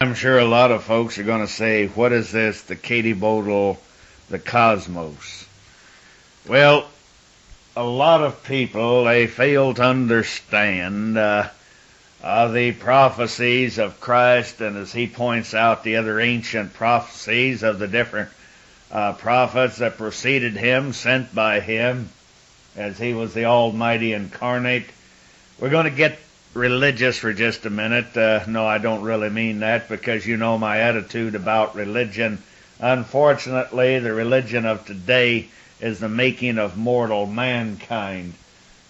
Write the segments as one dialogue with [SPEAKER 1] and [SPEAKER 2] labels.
[SPEAKER 1] I'm sure a lot of folks are going to say, what is this, the Katabole, the Cosmos? Well, a lot of people, they fail to understand the prophecies of Christ, and as he points out, the other ancient prophecies of the different prophets that preceded him, sent by him, as he was the Almighty incarnate. We're going to get religious for just a minute. No, I don't really mean that, because you know my attitude about religion. Unfortunately, the religion of today is the making of mortal mankind,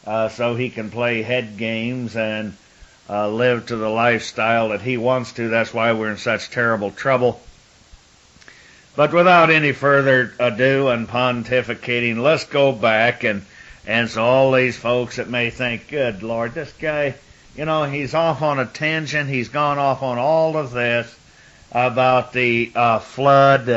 [SPEAKER 1] so he can play head games and live to the lifestyle that he wants to. That's why we're in such terrible trouble. But without any further ado and pontificating, let's go back and so all these folks that may think, good Lord, this guy, you know, he's off on a tangent. He's gone off on all of this about the flood,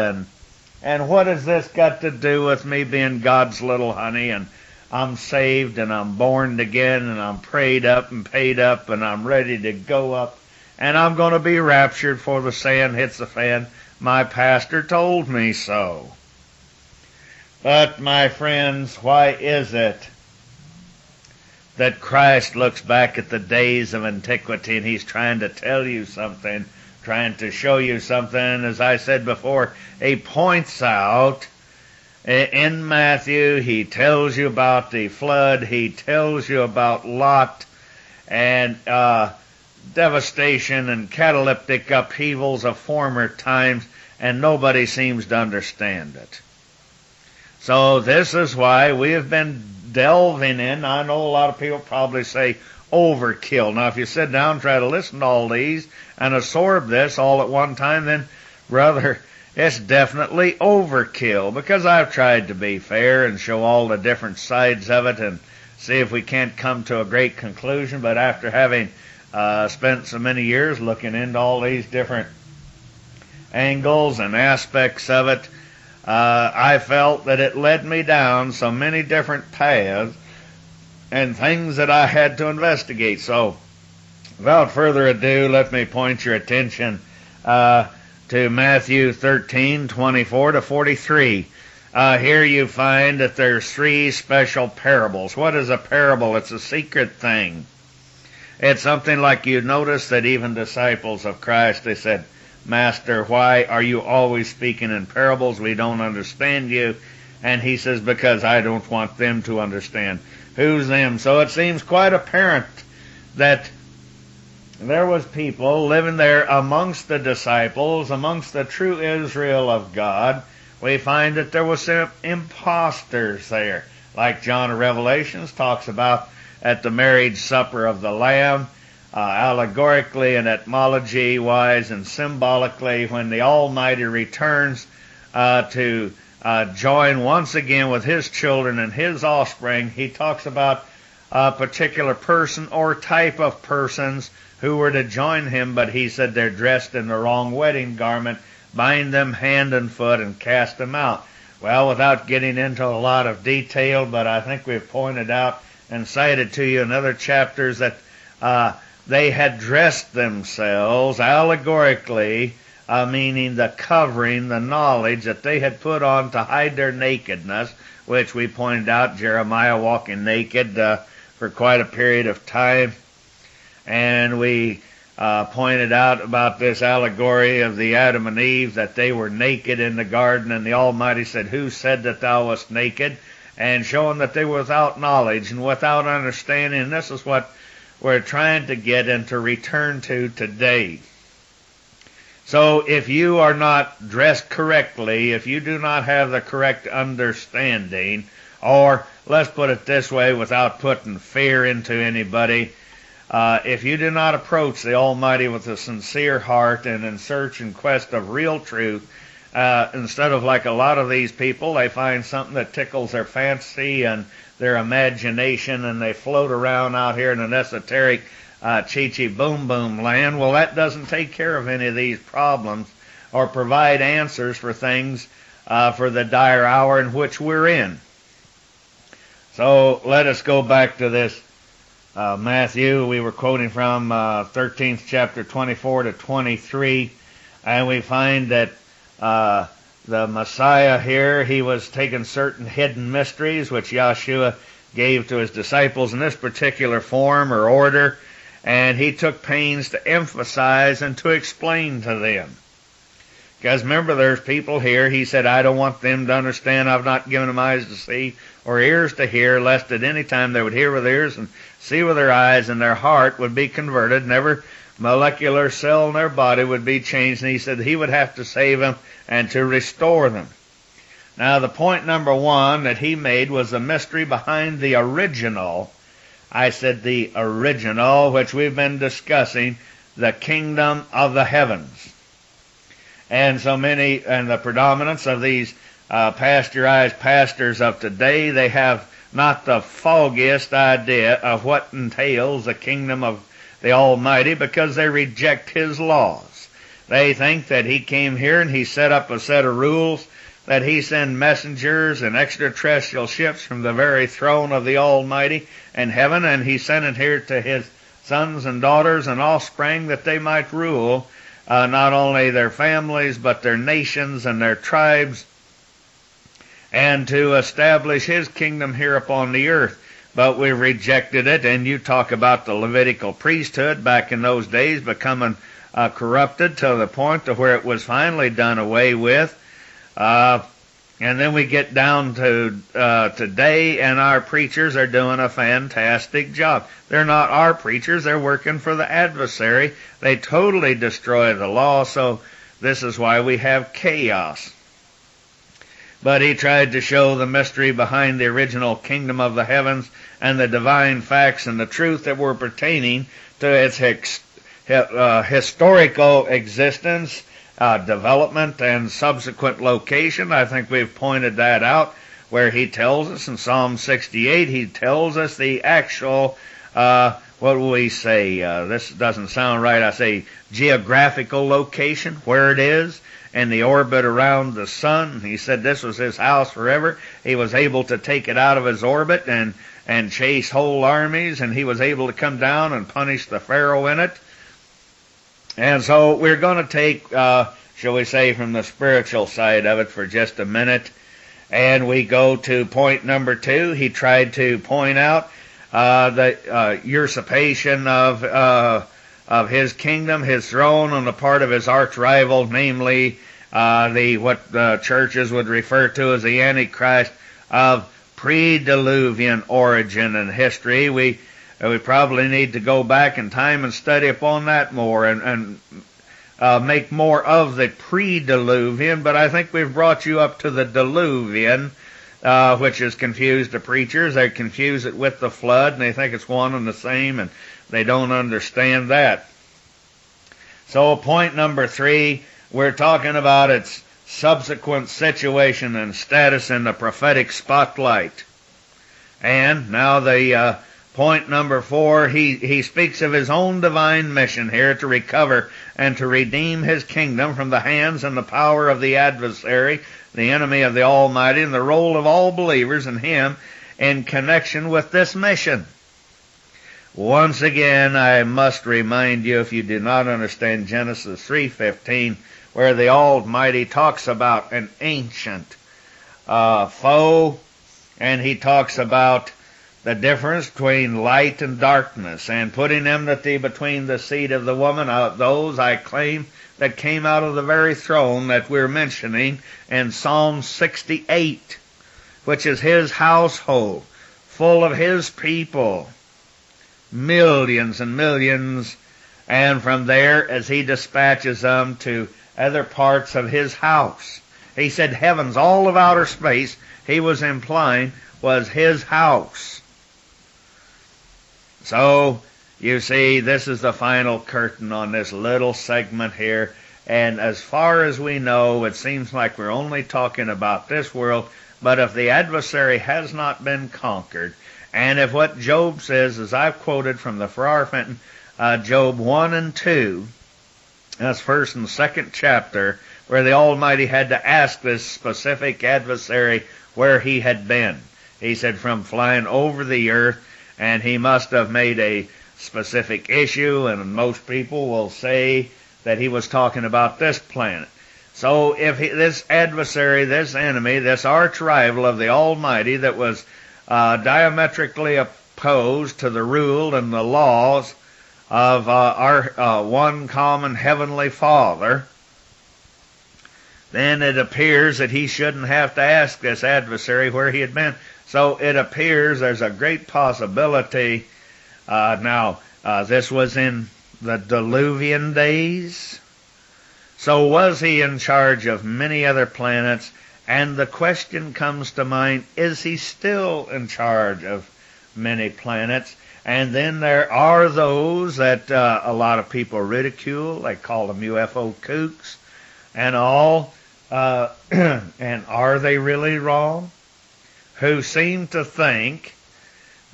[SPEAKER 1] and what has this got to do with me being God's little honey, and I'm saved and I'm born again and I'm prayed up and paid up and I'm ready to go up and I'm going to be raptured before the sand hits the fan. My pastor told me so. But my friends, why is it that Christ looks back at the days of antiquity and he's trying to tell you something, trying to show you something? As I said before, he points out in Matthew, he tells you about the flood, he tells you about Lot and devastation and cataleptic upheavals of former times, and nobody seems to understand it. So this is why we have been delving in. I know a lot of people probably say overkill. Now, if you sit down and try to listen to all these and absorb this all at one time, then, brother, it's definitely overkill, because I've tried to be fair and show all the different sides of it and see if we can't come to a great conclusion. But after having spent so many years looking into all these different angles and aspects of it, I felt that it led me down so many different paths and things that I had to investigate. So, without further ado, let me point your attention to Matthew 13:24 to 43. Here you find that there's three special parables. What is a parable? It's a secret thing. It's something like you notice that even disciples of Christ, they said, Master, why are you always speaking in parables? We don't understand you. And he says, because I don't want them to understand. Who's them? So it seems quite apparent that there was people living there amongst the disciples, amongst the true Israel of God. We find that there was some imposters there, like John of Revelations talks about at the marriage supper of the Lamb, allegorically and etymology-wise and symbolically, when the Almighty returns to join once again with his children and his offspring. He talks about a particular person or type of persons who were to join him, but he said they're dressed in the wrong wedding garment, bind them hand and foot and cast them out. Well, without getting into a lot of detail, but I think we've pointed out and cited to you in other chapters that they had dressed themselves allegorically, meaning the covering, the knowledge that they had put on to hide their nakedness, which we pointed out, Jeremiah walking naked for quite a period of time. And we pointed out about this allegory of the Adam and Eve, that they were naked in the garden, and the Almighty said, who said that thou wast naked? And showing that they were without knowledge and without understanding. And this is what we're trying to get and to return to today. So if you are not dressed correctly, if you do not have the correct understanding, or let's put it this way without putting fear into anybody, if you do not approach the Almighty with a sincere heart and in search and quest of real truth, instead of like a lot of these people, they find something that tickles their fancy and their imagination, and they float around out here in an esoteric chi-chi boom boom land. Well, that doesn't take care of any of these problems or provide answers for things for the dire hour in which we're in. So let us go back to this Matthew. We were quoting from 13th chapter 24 to 23. And we find that the Messiah here, he was taking certain hidden mysteries which Yahshua gave to his disciples in this particular form or order, and he took pains to emphasize and to explain to them. Because remember, there's people here, he said, I don't want them to understand, I've not given them eyes to see or ears to hear, lest at any time they would hear with ears and see with their eyes, and their heart would be converted, and every molecular cell in their body would be changed. And he said he would have to save them and to restore them. Now, the point number one that he made was the mystery behind the original. I said the original, which we've been discussing, the kingdom of the heavens. And so many, and the predominance of these pasteurized pastors of today, they have not the foggiest idea of what entails the kingdom of the Almighty, because they reject His laws. They think that He came here and He set up a set of rules, that He sent messengers and extraterrestrial ships from the very throne of the Almighty in heaven, and He sent it here to His sons and daughters and offspring that they might rule not only their families but their nations and their tribes, and to establish His kingdom here upon the earth. But we rejected it, and you talk about the Levitical priesthood back in those days becoming corrupted to the point to where it was finally done away with. And then we get down to today, and our preachers are doing a fantastic job. They're not our preachers, they're working for the adversary. They totally destroy the law, so this is why we have chaos. But he tried to show the mystery behind the original kingdom of the heavens and the divine facts and the truth that were pertaining to its historical existence, development, and subsequent location. I think we've pointed that out, where he tells us in Psalm 68, he tells us the actual, what will we say, this doesn't sound right, I say geographical location, where it is, and the orbit around the sun. He said this was his house forever. He was able to take it out of his orbit and chase whole armies, and he was able to come down and punish the Pharaoh in it. And so we're going to take, shall we say, from the spiritual side of it for just a minute, and we go to point number 2. He tried to point out the usurpation of his kingdom, his throne, on the part of his arch rival, namely what the churches would refer to as the Antichrist, of pre-Diluvian origin and history. We probably need to go back in time and study upon that more and make more of the pre-Diluvian, but I think we've brought you up to the Diluvian, which has confused the preachers. They confuse it with the flood, and they think it's one and the same, and they don't understand that. So point number 3, we're talking about its subsequent situation and status in the prophetic spotlight. And now the point number 4, he speaks of his own divine mission here to recover and to redeem his kingdom from the hands and the power of the adversary, the enemy of the Almighty, and the role of all believers in him in connection with this mission. Once again, I must remind you, if you do not understand Genesis 3:15, where the Almighty talks about an ancient foe, and he talks about the difference between light and darkness, and putting enmity between the seed of the woman, those I claim that came out of the very throne that we're mentioning in Psalm 68, which is his household, full of his people, millions and millions, and from there, as he dispatches them to other parts of his house. He said heavens, all of outer space, he was implying, was his house. So, you see, this is the final curtain on this little segment here, and as far as we know, it seems like we're only talking about this world, but if the adversary has not been conquered, and if what Job says, as I've quoted from the Farrar Fenton, Job 1 and 2, that's first and second chapter, where the Almighty had to ask this specific adversary where he had been. He said from flying over the earth, and he must have made a specific issue, and most people will say that he was talking about this planet. So if this adversary, this enemy, this arch rival of the Almighty that was diametrically opposed to the rule and the laws of our one common heavenly Father, then it appears that he shouldn't have to ask this adversary where he had been. So it appears there's a great possibility. This was in the Diluvian days. So was he in charge of many other planets? And the question comes to mind, is he still in charge of many planets? And then there are those that a lot of people ridicule. They call them UFO kooks and all. And are they really wrong? Who seem to think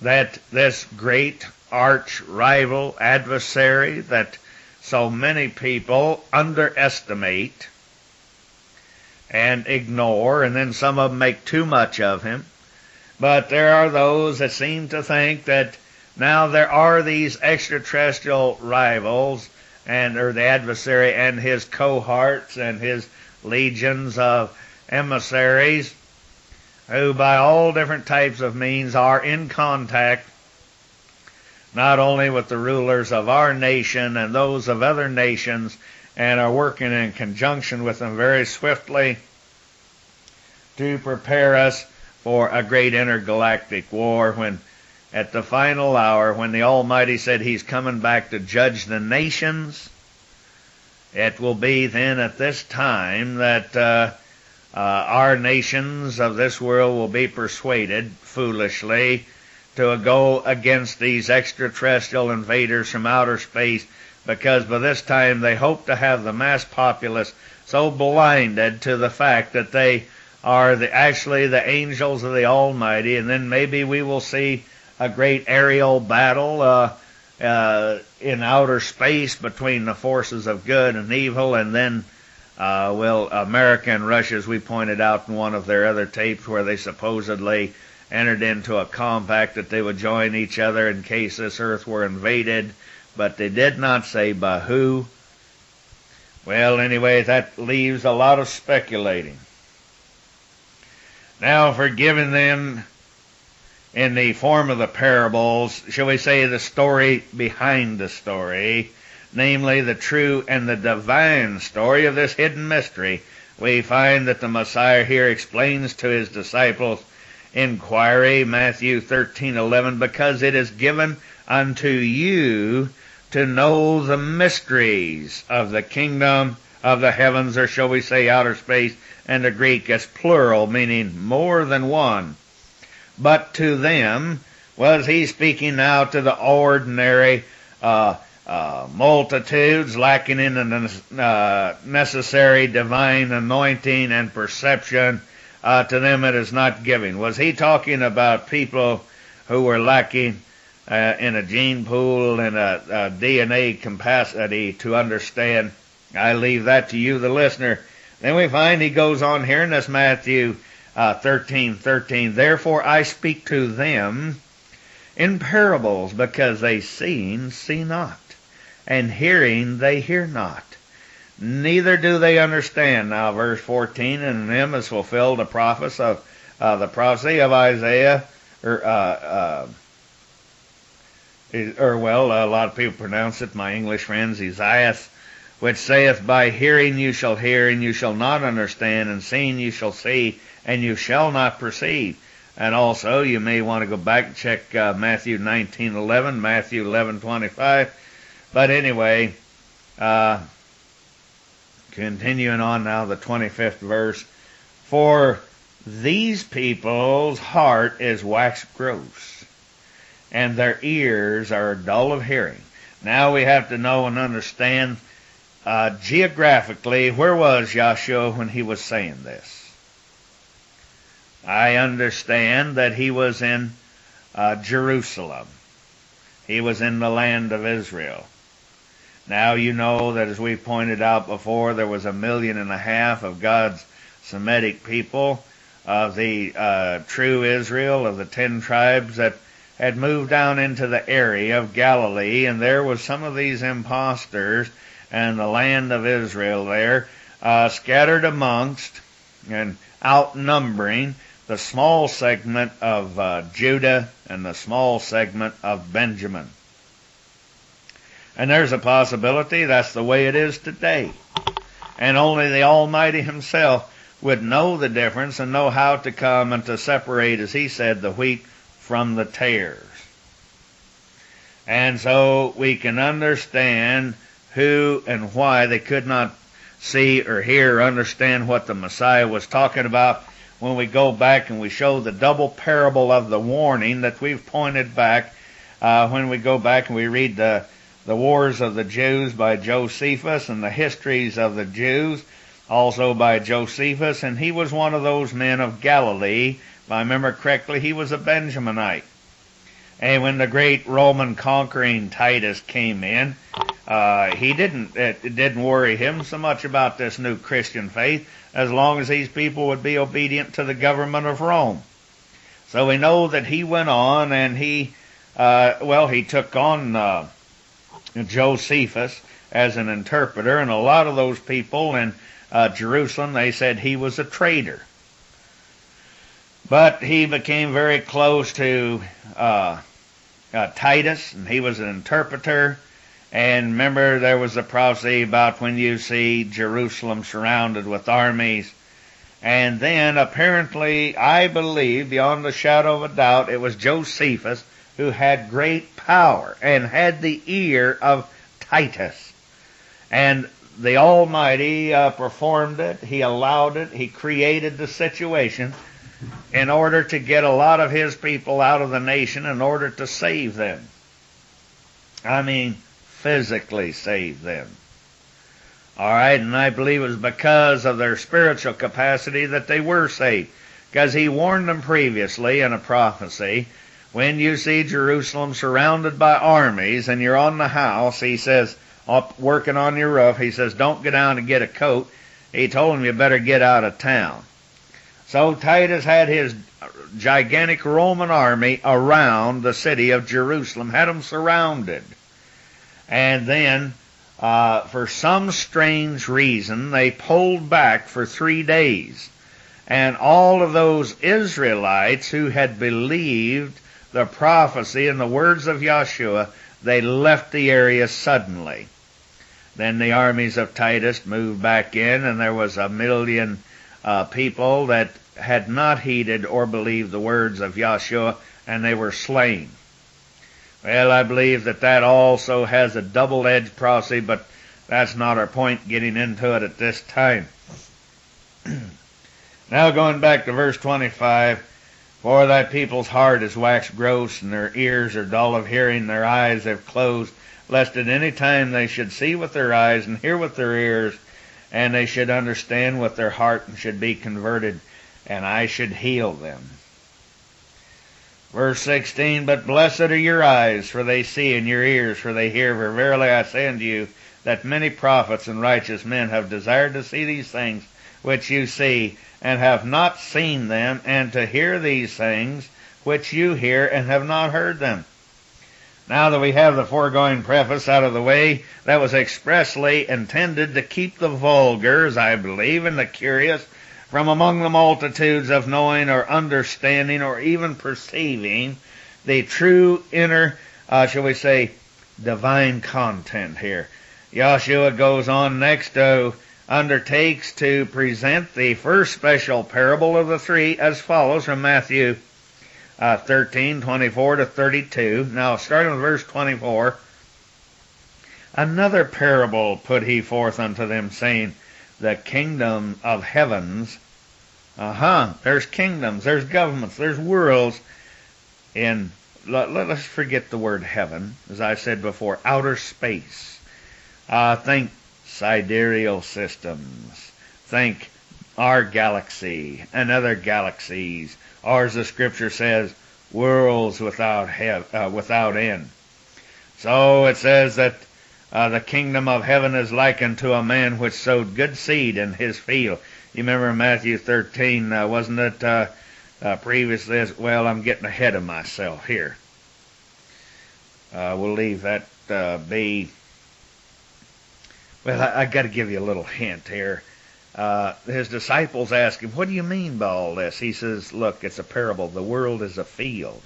[SPEAKER 1] that this great arch rival adversary that so many people underestimate and ignore, and then some of them make too much of him. But there are those that seem to think that now there are these extraterrestrial rivals, or the adversary and his cohorts and his legions of emissaries, who by all different types of means are in contact not only with the rulers of our nation and those of other nations, and are working in conjunction with them very swiftly to prepare us for a great intergalactic war, when at the final hour, when the Almighty said he's coming back to judge the nations, it will be then at this time that our nations of this world will be persuaded foolishly to go against these extraterrestrial invaders from outer space, because by this time they hope to have the mass populace so blinded to the fact that they are actually the angels of the Almighty, and then maybe we will see a great aerial battle in outer space between the forces of good and evil, and then America and Russia, as we pointed out in one of their other tapes, where they supposedly entered into a compact that they would join each other in case this earth were invaded, but they did not say by who. Well, anyway, that leaves a lot of speculating. Now, for giving them in the form of the parables, shall we say the story behind the story, namely the true and the divine story of this hidden mystery, we find that the Messiah here explains to his disciples inquiry, Matthew 13:11, because it is given unto you to know the mysteries of the kingdom of the heavens, or shall we say outer space, and the Greek is plural, meaning more than one. But to them, was he speaking now to the ordinary multitudes lacking in the necessary divine anointing and perception? To them it is not giving. Was he talking about people who were lacking in a gene pool and a DNA capacity to understand? I leave that to you, the listener. Then we find he goes on here in this Matthew 13:13. Therefore I speak to them in parables, because they seeing see not, and hearing they hear not, neither do they understand. Now verse 14, and in them is fulfilled the prophecy of Isaiah, a lot of people pronounce it, my English friends, Isaiah, which saith, by hearing you shall hear, and you shall not understand, and seeing you shall see, and you shall not perceive. And also, you may want to go back and check Matthew 19:11, Matthew 11:25. But anyway, continuing on now, the 25th verse. For these people's heart is waxed gross, and their ears are dull of hearing. Now we have to know and understand geographically, where was Yahshua when he was saying this? I understand that he was in Jerusalem. He was in the land of Israel. Now you know that, as we pointed out before, there was 1.5 million of God's Semitic people, of the true Israel, of the 10 tribes that had moved down into the area of Galilee, and there was some of these impostors, and the land of Israel there, scattered amongst and outnumbering the small segment of Judah and the small segment of Benjamin. And there's a possibility that's the way it is today. And only the Almighty Himself would know the difference and know how to come and to separate, as He said, the wheat from the tares. And so we can understand who and why they could not see or hear or understand what the Messiah was talking about when we go back and we show the double parable of the warning that we've pointed back when we go back and we read the Wars of the Jews by Josephus and the Histories of the Jews also by Josephus, and he was one of those men of Galilee. If I remember correctly, he was a Benjaminite. And when the great Roman conquering Titus came in, it didn't worry him so much about this new Christian faith as long as these people would be obedient to the government of Rome. So we know that he went on and he took on Josephus as an interpreter, and a lot of those people in Jerusalem, they said he was a traitor. But he became very close to Titus, and he was an interpreter. And remember, there was a prophecy about when you see Jerusalem surrounded with armies. And then, apparently, I believe, beyond a shadow of a doubt, it was Josephus who had great power and had the ear of Titus. And the Almighty performed it. He allowed it. He created the situation in order to get a lot of His people out of the nation, in order to save them. I mean, physically save them. All right, and I believe it was because of their spiritual capacity that they were saved. Because He warned them previously in a prophecy, when you see Jerusalem surrounded by armies and you're on the house, He says, up working on your roof, He says, don't go down and get a coat. He told them you better get out of town. So Titus had his gigantic Roman army around the city of Jerusalem, had them surrounded. And then, for some strange reason, they pulled back for 3 days. And all of those Israelites who had believed the prophecy and the words of Yahshua, they left the area suddenly. Then the armies of Titus moved back in, and there was 1 million people that had not heeded or believed the words of Yahshua, and they were slain. Well, I believe that also has a double-edged prophecy, but that's not our point getting into it at this time. Now going back to verse 25, for thy people's heart is waxed gross, and their ears are dull of hearing, their eyes have closed, lest at any time they should see with their eyes and hear with their ears, and they should understand with their heart and should be converted, and I should heal them. Verse 16, but blessed are your eyes, for they see, and your ears, for they hear. For verily I say unto you, that many prophets and righteous men have desired to see these things which you see, and have not seen them, and to hear these things which you hear, and have not heard them. Now that we have the foregoing preface out of the way, that was expressly intended to keep the vulgar, as I believe, and the curious from among the multitudes of knowing or understanding or even perceiving the true inner, shall we say, divine content here. Yahshua goes on next undertakes to present the first special parable of the three as follows from Matthew 13:24 to 32. Now, starting with verse 24, another parable put he forth unto them, saying, the kingdom of heavens, there's kingdoms, there's governments, there's worlds in, let's forget the word heaven, as I said before, outer space. Think sidereal systems. Think our galaxy and other galaxies, or as the scripture says, worlds without end. So it says that the kingdom of heaven is likened to a man which sowed good seed in his field. You remember Matthew 13, wasn't it previously? Well, I'm getting ahead of myself here. We'll leave that be. Well, I got to give you a little hint here. His disciples ask him, what do you mean by all this? He says, look, it's a parable. The world is a field.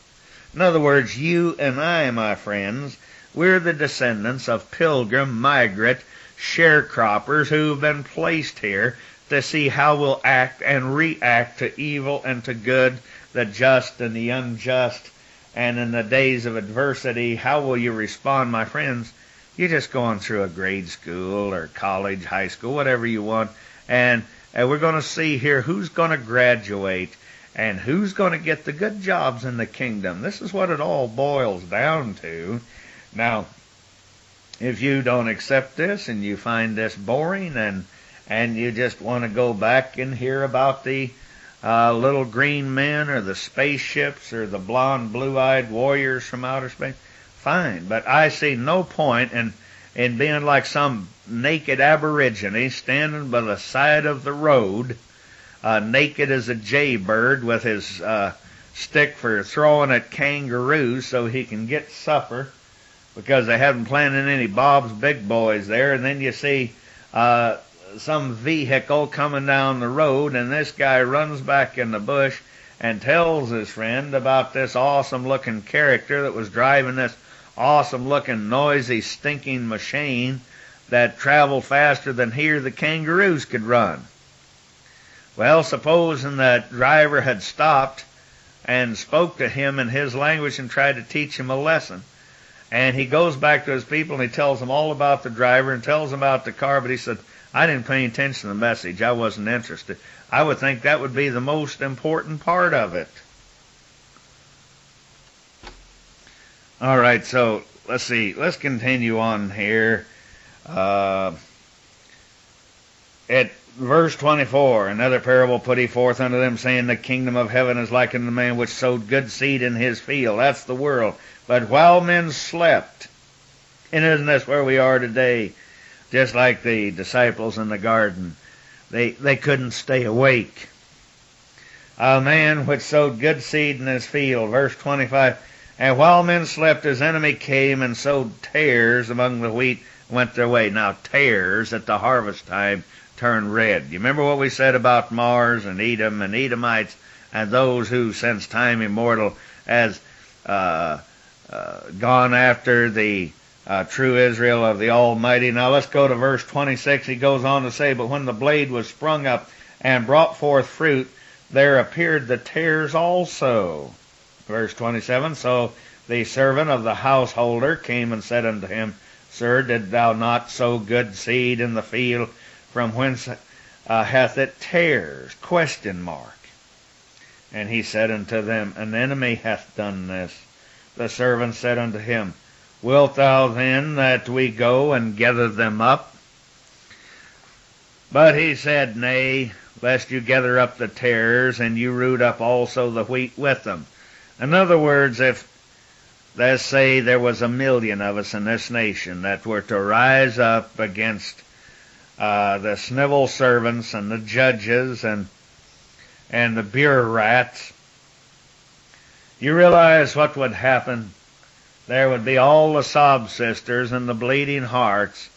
[SPEAKER 1] In other words, you and I, my friends, we're the descendants of pilgrim, migrant, sharecroppers who've been placed here to see how we'll act and react to evil and to good, the just and the unjust, and in the days of adversity, how will you respond, my friends? You're just going through a grade school or college, high school, whatever you want, and we're going to see here who's going to graduate and who's going to get the good jobs in the kingdom. This is what it all boils down to. Now, if you don't accept this and you find this boring and you just want to go back and hear about the little green men or the spaceships or the blonde, blue-eyed warriors from outer space, fine. But I see no point in being like some naked aborigine standing by the side of the road, naked as a jaybird with his stick for throwing at kangaroos so he can get supper, because they haven't planted any Bob's Big Boys there. And then you see some vehicle coming down the road, and this guy runs back in the bush and tells his friend about this awesome-looking character that was driving this awesome-looking, noisy, stinking machine that traveled faster than here the kangaroos could run. Well, supposing that driver had stopped and spoke to him in his language and tried to teach him a lesson, and he goes back to his people and he tells them all about the driver and tells them about the car, but he said, I didn't pay attention to the message. I wasn't interested. I would think that would be the most important part of it. All right, so let's see. Let's continue on here. At verse 24, another parable put he forth unto them, saying, the kingdom of heaven is likened to a man which sowed good seed in his field. That's the world. But while men slept, and isn't this where we are today? Just like the disciples in the garden, they couldn't stay awake. A man which sowed good seed in his field, verse 25, and while men slept, his enemy came and sowed tares among the wheat, went their way. Now, tares at the harvest time turn red. You remember what we said about Mars and Edom and Edomites and those who since time immortal has gone after the true Israel of the Almighty. Now let's go to verse 26. He goes on to say, but when the blade was sprung up and brought forth fruit, there appeared the tares also. Verse 27, so the servant of the householder came and said unto him, Sir, did thou not sow good seed in the field? From whence hath it tares? ? And he said unto them, an enemy hath done this. The servant said unto him, Wilt thou then that we go and gather them up? But he said, Nay, lest you gather up the tares, and you root up also the wheat with them. In other words, if, let's say, there was 1,000,000 of us in this nation that were to rise up against the civil servants and the judges and the bureaucrats, you realize what would happen? There would be all the sob sisters and the bleeding hearts,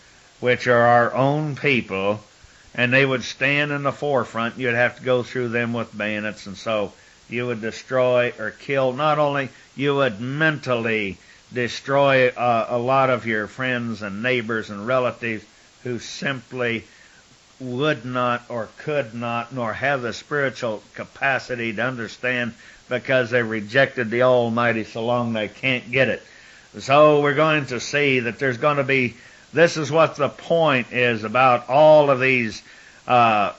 [SPEAKER 1] which are our own people, and they would stand in the forefront. You'd have to go through them with bayonets, and so you would destroy or kill. Not only you would mentally destroy a lot of your friends and neighbors and relatives who simply would not or could not nor have the spiritual capacity to understand, because they rejected the Almighty so long they can't get it. So we're going to see that there's going to be, this is what the point is about all of these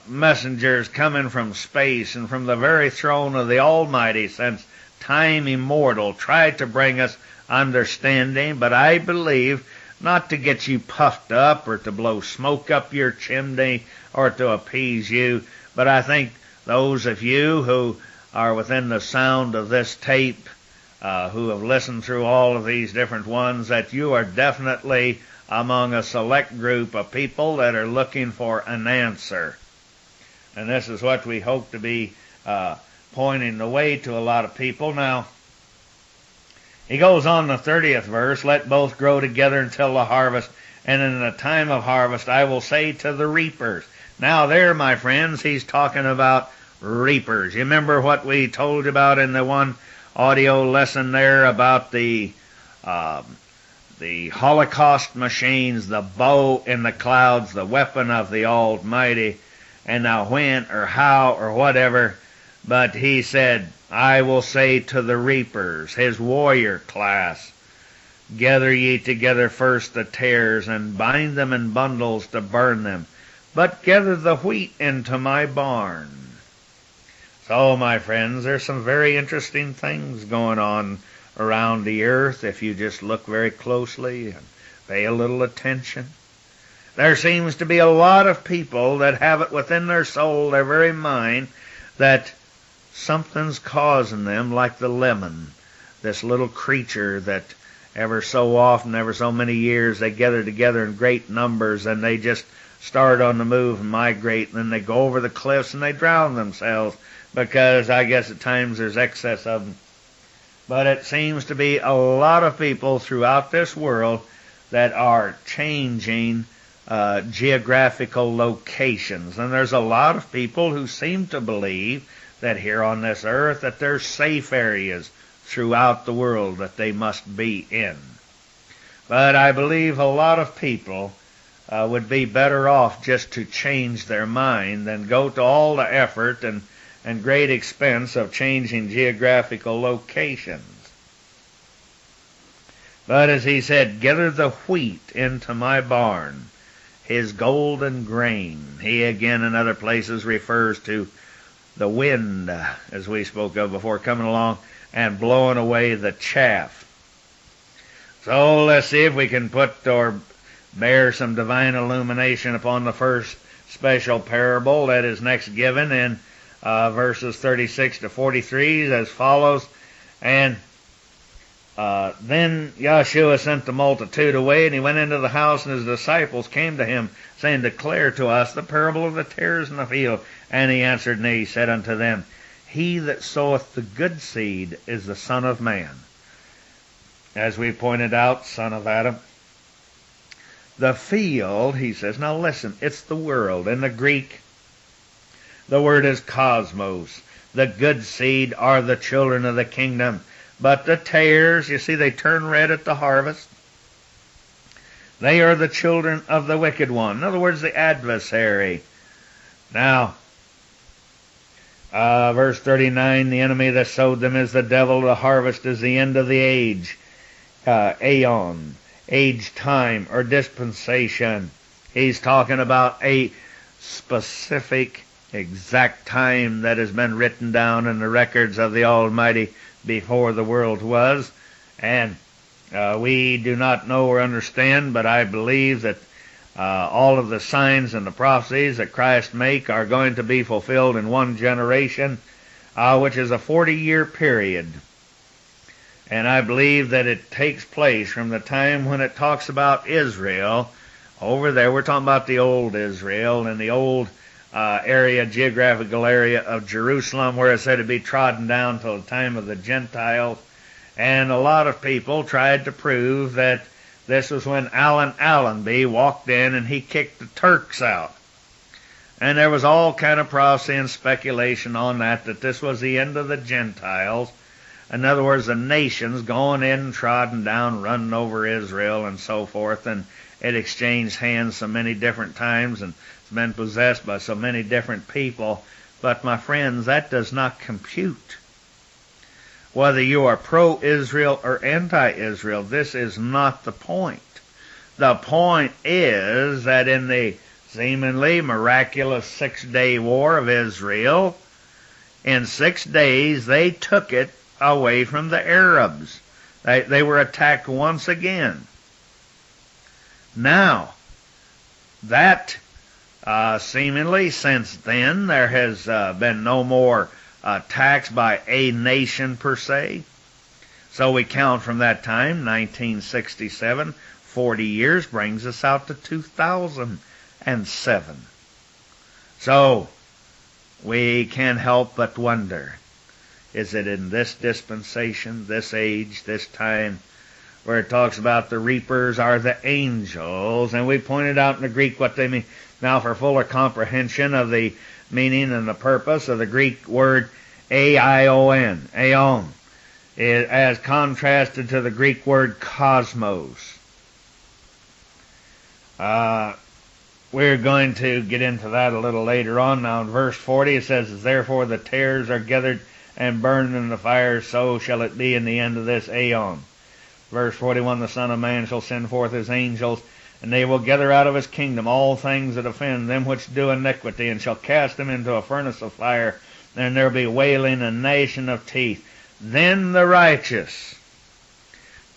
[SPEAKER 1] messengers coming from space and from the very throne of the Almighty since time immortal, tried to bring us understanding, but I believe not to get you puffed up or to blow smoke up your chimney or to appease you, but I think those of you who are within the sound of this tape, who have listened through all of these different ones, that you are definitely among a select group of people that are looking for an answer. And this is what we hope to be pointing the way to a lot of people. Now, he goes on the 30th verse, let both grow together until the harvest, And in the time of harvest I will say to the reapers. Now there, my friends, he's talking about reapers. You remember what we told you about in the one audio lesson there about the Holocaust machines, the bow in the clouds, the weapon of the Almighty, and now when or how or whatever. But he said, I will say to the reapers, his warrior class, gather ye together first the tares, and bind them in bundles to burn them, but gather the wheat into my barn. So, my friends, there's some very interesting things going on around the earth if you just look very closely and pay a little attention. There seems to be a lot of people that have it within their soul, their very mind, that something's causing them, like the lemon, this little creature that ever so often, ever so many years, they gather together in great numbers and they just start on the move and migrate, and then they go over the cliffs and they drown themselves because I guess at times there's excess of them. But it seems to be a lot of people throughout this world that are changing geographical locations. And there's a lot of people who seem to believe that here on this earth that there's safe areas throughout the world that they must be in. But I believe a lot of people would be better off just to change their mind than go to all the effort and great expense of changing geographical locations. But as he said, gather the wheat into my barn, his golden grain. He again in other places refers to the wind, as we spoke of before, coming along and blowing away the chaff. So let's see if we can put or bear some divine illumination upon the first special parable that is next given in verses 36 to 43 as follows. And then Yeshua sent the multitude away, and he went into the house, and his disciples came to him, saying, declare to us the parable of the tares in the field. And he answered, and he said unto them, he that soweth the good seed is the Son of Man. As we pointed out, son of Adam. The field, he says, now listen, it's the world. In the Greek, the word is cosmos. The good seed are the children of the kingdom. But the tares, you see, they turn red at the harvest. They are the children of the wicked one. In other words, the adversary. Now, verse 39, the enemy that sowed them is the devil. The harvest is the end of the age. Aeon, age, time, or dispensation. He's talking about a specific, exact time that has been written down in the records of the Almighty before the world was. And we do not know or understand, but I believe that all of the signs and the prophecies that Christ make are going to be fulfilled in one generation, which is a 40-year period. And I believe that it takes place from the time when it talks about Israel. Over there, we're talking about the old Israel and the old geographical area of Jerusalem, where it said to be trodden down till the time of the Gentiles. And a lot of people tried to prove that this was when Alan Allenby walked in and he kicked the Turks out. And there was all kind of prophecy and speculation on that this was the end of the Gentiles. In other words, the nations going in, trodden down, running over Israel and so forth, and it exchanged hands so many different times and it's been possessed by so many different people. But my friends, that does not compute. Whether you are pro-Israel or anti-Israel, this is not the point. The point is that in the seemingly miraculous 6-day war of Israel, in 6 days they took it away from the Arabs. They were attacked once again. Now, that seemingly since then there has been no more attacks by a nation per se. So we count from that time, 1967, 40 years brings us out to 2007. So we can't help but wonder, is it in this dispensation, this age, this time, where it talks about the reapers are the angels, and we pointed out in the Greek what they mean. Now, for fuller comprehension of the meaning and the purpose of the Greek word aion, aeon, as contrasted to the Greek word cosmos. We're going to get into that a little later on. Now in verse 40 it says, therefore the tares are gathered and burned in the fire, so shall it be in the end of this aeon. Verse 41, the Son of Man shall send forth his angels, and they will gather out of his kingdom all things that offend them which do iniquity, and shall cast them into a furnace of fire, and there will be wailing and gnashing of teeth. Then the righteous.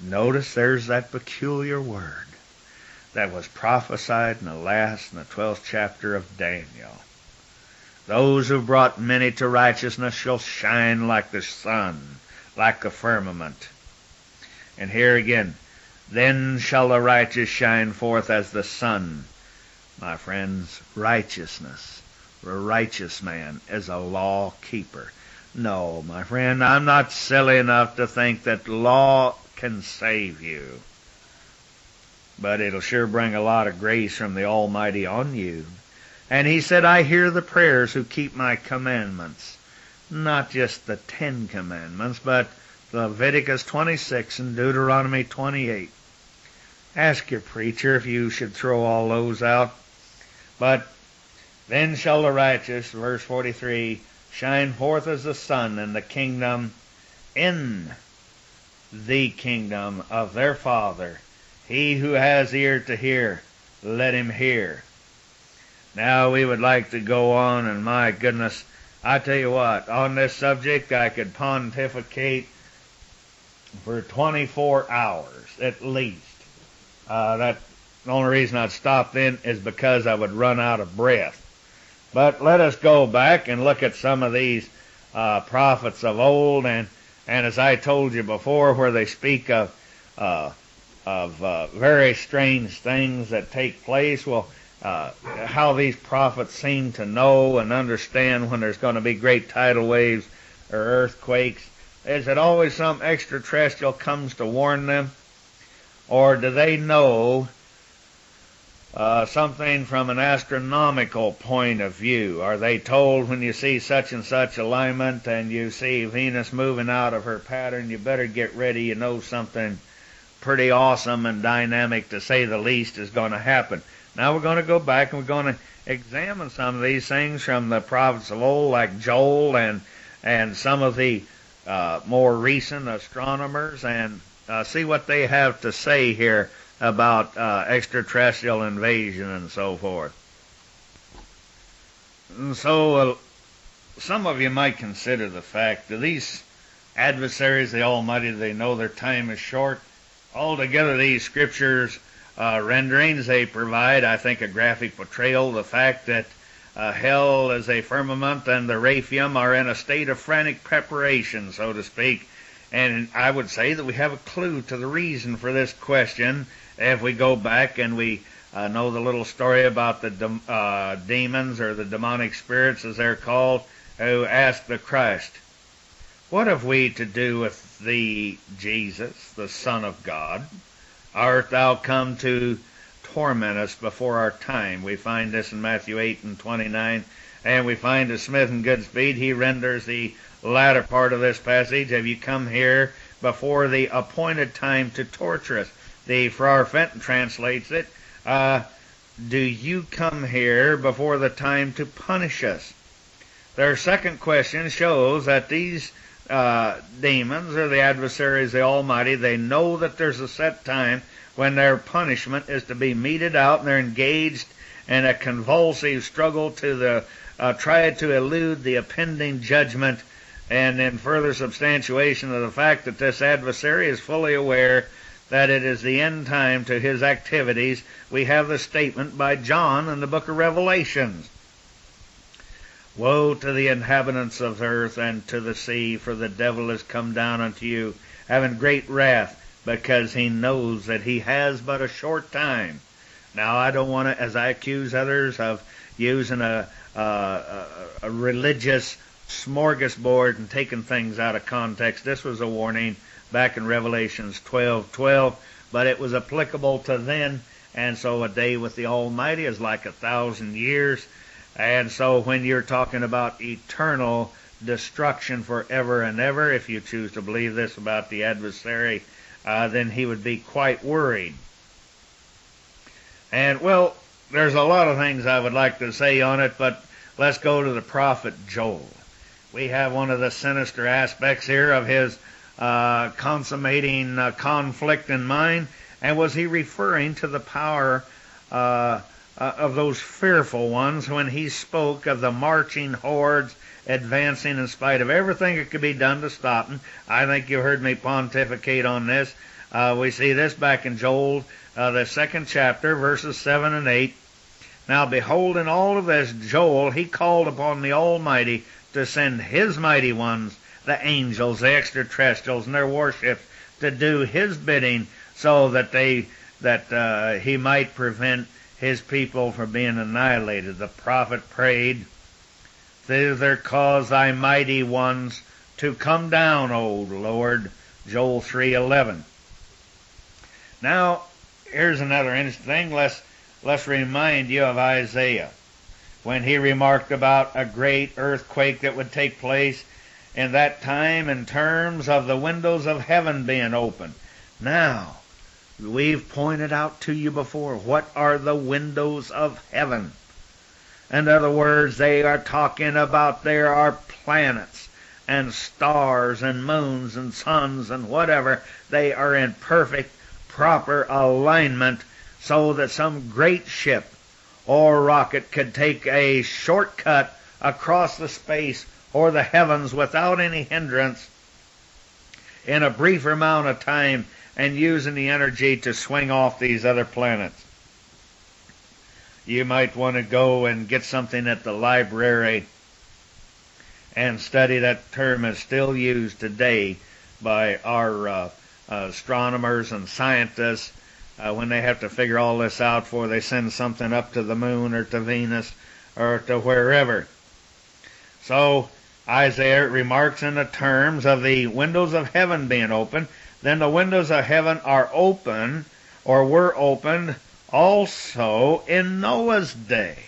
[SPEAKER 1] Notice there's that peculiar word that was prophesied in the last and the 12th chapter of Daniel. Those who brought many to righteousness shall shine like the sun, like the firmament. And here again, then shall the righteous shine forth as the sun. My friends, righteousness, a righteous man is a law keeper. No, my friend, I'm not silly enough to think that law can save you. But it'll sure bring a lot of grace from the Almighty on you. And he said, I hear the prayers who keep my commandments. Not just the 10 commandments, but Leviticus 26 and Deuteronomy 28. Ask your preacher if you should throw all those out. But then shall the righteous, verse 43, shine forth as the sun in the kingdom of their Father. He who has ear to hear, let him hear. Now we would like to go on, and my goodness, I tell you what, on this subject I could pontificate for 24 hours at least. The only reason I'd stop then is because I would run out of breath. But let us go back and look at some of these prophets of old, and as I told you before, where they speak of very strange things that take place. Well, how these prophets seem to know and understand when there's going to be great tidal waves or earthquakes. Is it always some extraterrestrial comes to warn them? Or do they know something from an astronomical point of view? Are they told when you see such and such alignment and you see Venus moving out of her pattern, you better get ready, you know something pretty awesome and dynamic, to say the least, is going to happen. Now we're going to go back and we're going to examine some of these things from the prophets of old, like Joel and some of the more recent astronomers, and see what they have to say here about extraterrestrial invasion and so forth. And so some of you might consider the fact that these adversaries of the Almighty, they know their time is short. Altogether, these scriptures renderings, they provide, I think, a graphic portrayal of the fact that hell is a firmament and the Raphium are in a state of frantic preparation, so to speak. And I would say that we have a clue to the reason for this question if we go back and we know the little story about the demons, or the demonic spirits as they're called, who asked the Christ, what have we to do with thee, Jesus, the Son of God? Art thou come to torment us before our time? We find this in Matthew 8 and 29. And we find that Smith and Goodspeed, he renders the latter part of this passage, have you come here before the appointed time to torture us? The Farrar Fenton translates it, do you come here before the time to punish us? Their second question shows that these demons, or the adversaries of the Almighty, they know that there's a set time when their punishment is to be meted out, and they're engaged in a convulsive struggle to try to elude the impending judgment. And in further substantiation of the fact that this adversary is fully aware that it is the end time to his activities, we have the statement by John in the book of Revelations. Woe to the inhabitants of earth and to the sea, for the devil is come down unto you, having great wrath, because he knows that he has but a short time. Now, I don't want to, as I accuse others of using a religious smorgasbord and taking things out of context. This was a warning back in Revelations 12:12, but it was applicable to then, and so a day with the Almighty is like 1,000 years. And so when you're talking about eternal destruction forever and ever, if you choose to believe this about the adversary, then he would be quite worried. And, well, there's a lot of things I would like to say on it, but let's go to the prophet Joel. We have one of the sinister aspects here of his consummating conflict in mind. And was he referring to the power of those fearful ones when he spoke of the marching hordes advancing in spite of everything that could be done to stop them? I think you heard me pontificate on this. We see this back in Joel, the 2nd chapter, verses 7 and 8. Now behold, in all of this, Joel, he called upon the Almighty to send his mighty ones, the angels, the extraterrestrials, and their warships, to do his bidding, so that he might prevent his people from being annihilated. The prophet prayed, "Thither cause thy mighty ones to come down, O Lord." Joel 3:11. Now, here's another interesting thing. Let's remind you of Isaiah, when he remarked about a great earthquake that would take place in that time in terms of the windows of heaven being open. Now, we've pointed out to you before, what are the windows of heaven? In other words, they are talking about there are planets and stars and moons and suns and whatever. They are in perfect, proper alignment, so that some great ship or rocket could take a shortcut across the space or the heavens without any hindrance in a brief amount of time, and using the energy to swing off these other planets. You might want to go and get something at the library and study. That term is still used today by our astronomers and scientists when they have to figure all this out before they send something up to the moon or to Venus or to wherever. So Isaiah remarks in the terms of the windows of heaven being open. Then the windows of heaven are open, or were opened, also in Noah's day.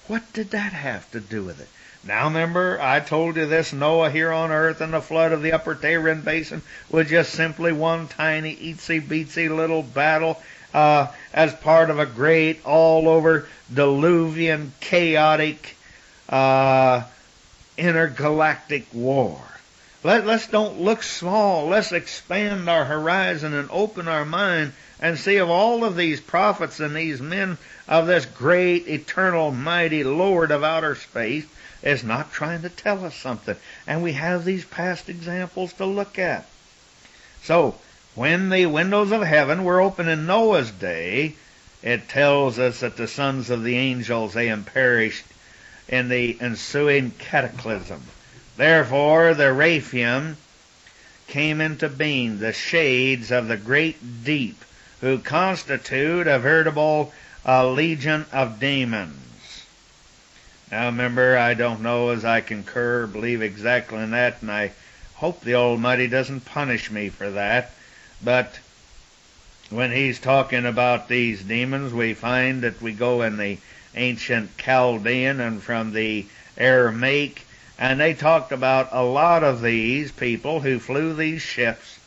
[SPEAKER 1] What did that have to do with it? Now remember, I told you this, Noah here on earth and the flood of the upper Tarim Basin was just simply one tiny itsy-bitsy little battle as part of a great all-over diluvian, chaotic, intergalactic war. Let's don't look small. Let's expand our horizon and open our mind and see of all of these prophets and these men of this great, eternal, mighty Lord of outer space is not trying to tell us something. And we have these past examples to look at. So, when the windows of heaven were open in Noah's day, it tells us that the sons of the angels, they perished in the ensuing cataclysm. Therefore, the Raphaim came into being, the shades of the great deep, who constitute a veritable legion of demons. Now remember, I don't know as I concur or believe exactly in that, and I hope the Almighty doesn't punish me for that. But when he's talking about these demons, we find that we go in the ancient Chaldean and from the Aramaic, and they talked about a lot of these people who flew these ships.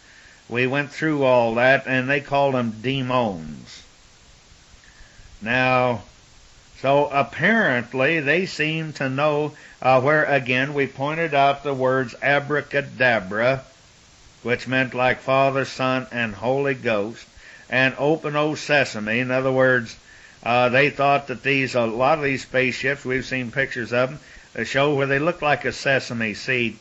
[SPEAKER 1] We went through all that, and they called them demons. Now, so apparently they seem to know where, again, we pointed out the words abracadabra, which meant like Father, Son, and Holy Ghost, and open, O sesame. In other words, they thought that a lot of these spaceships, we've seen pictures of them, that show where they look like a sesame seed.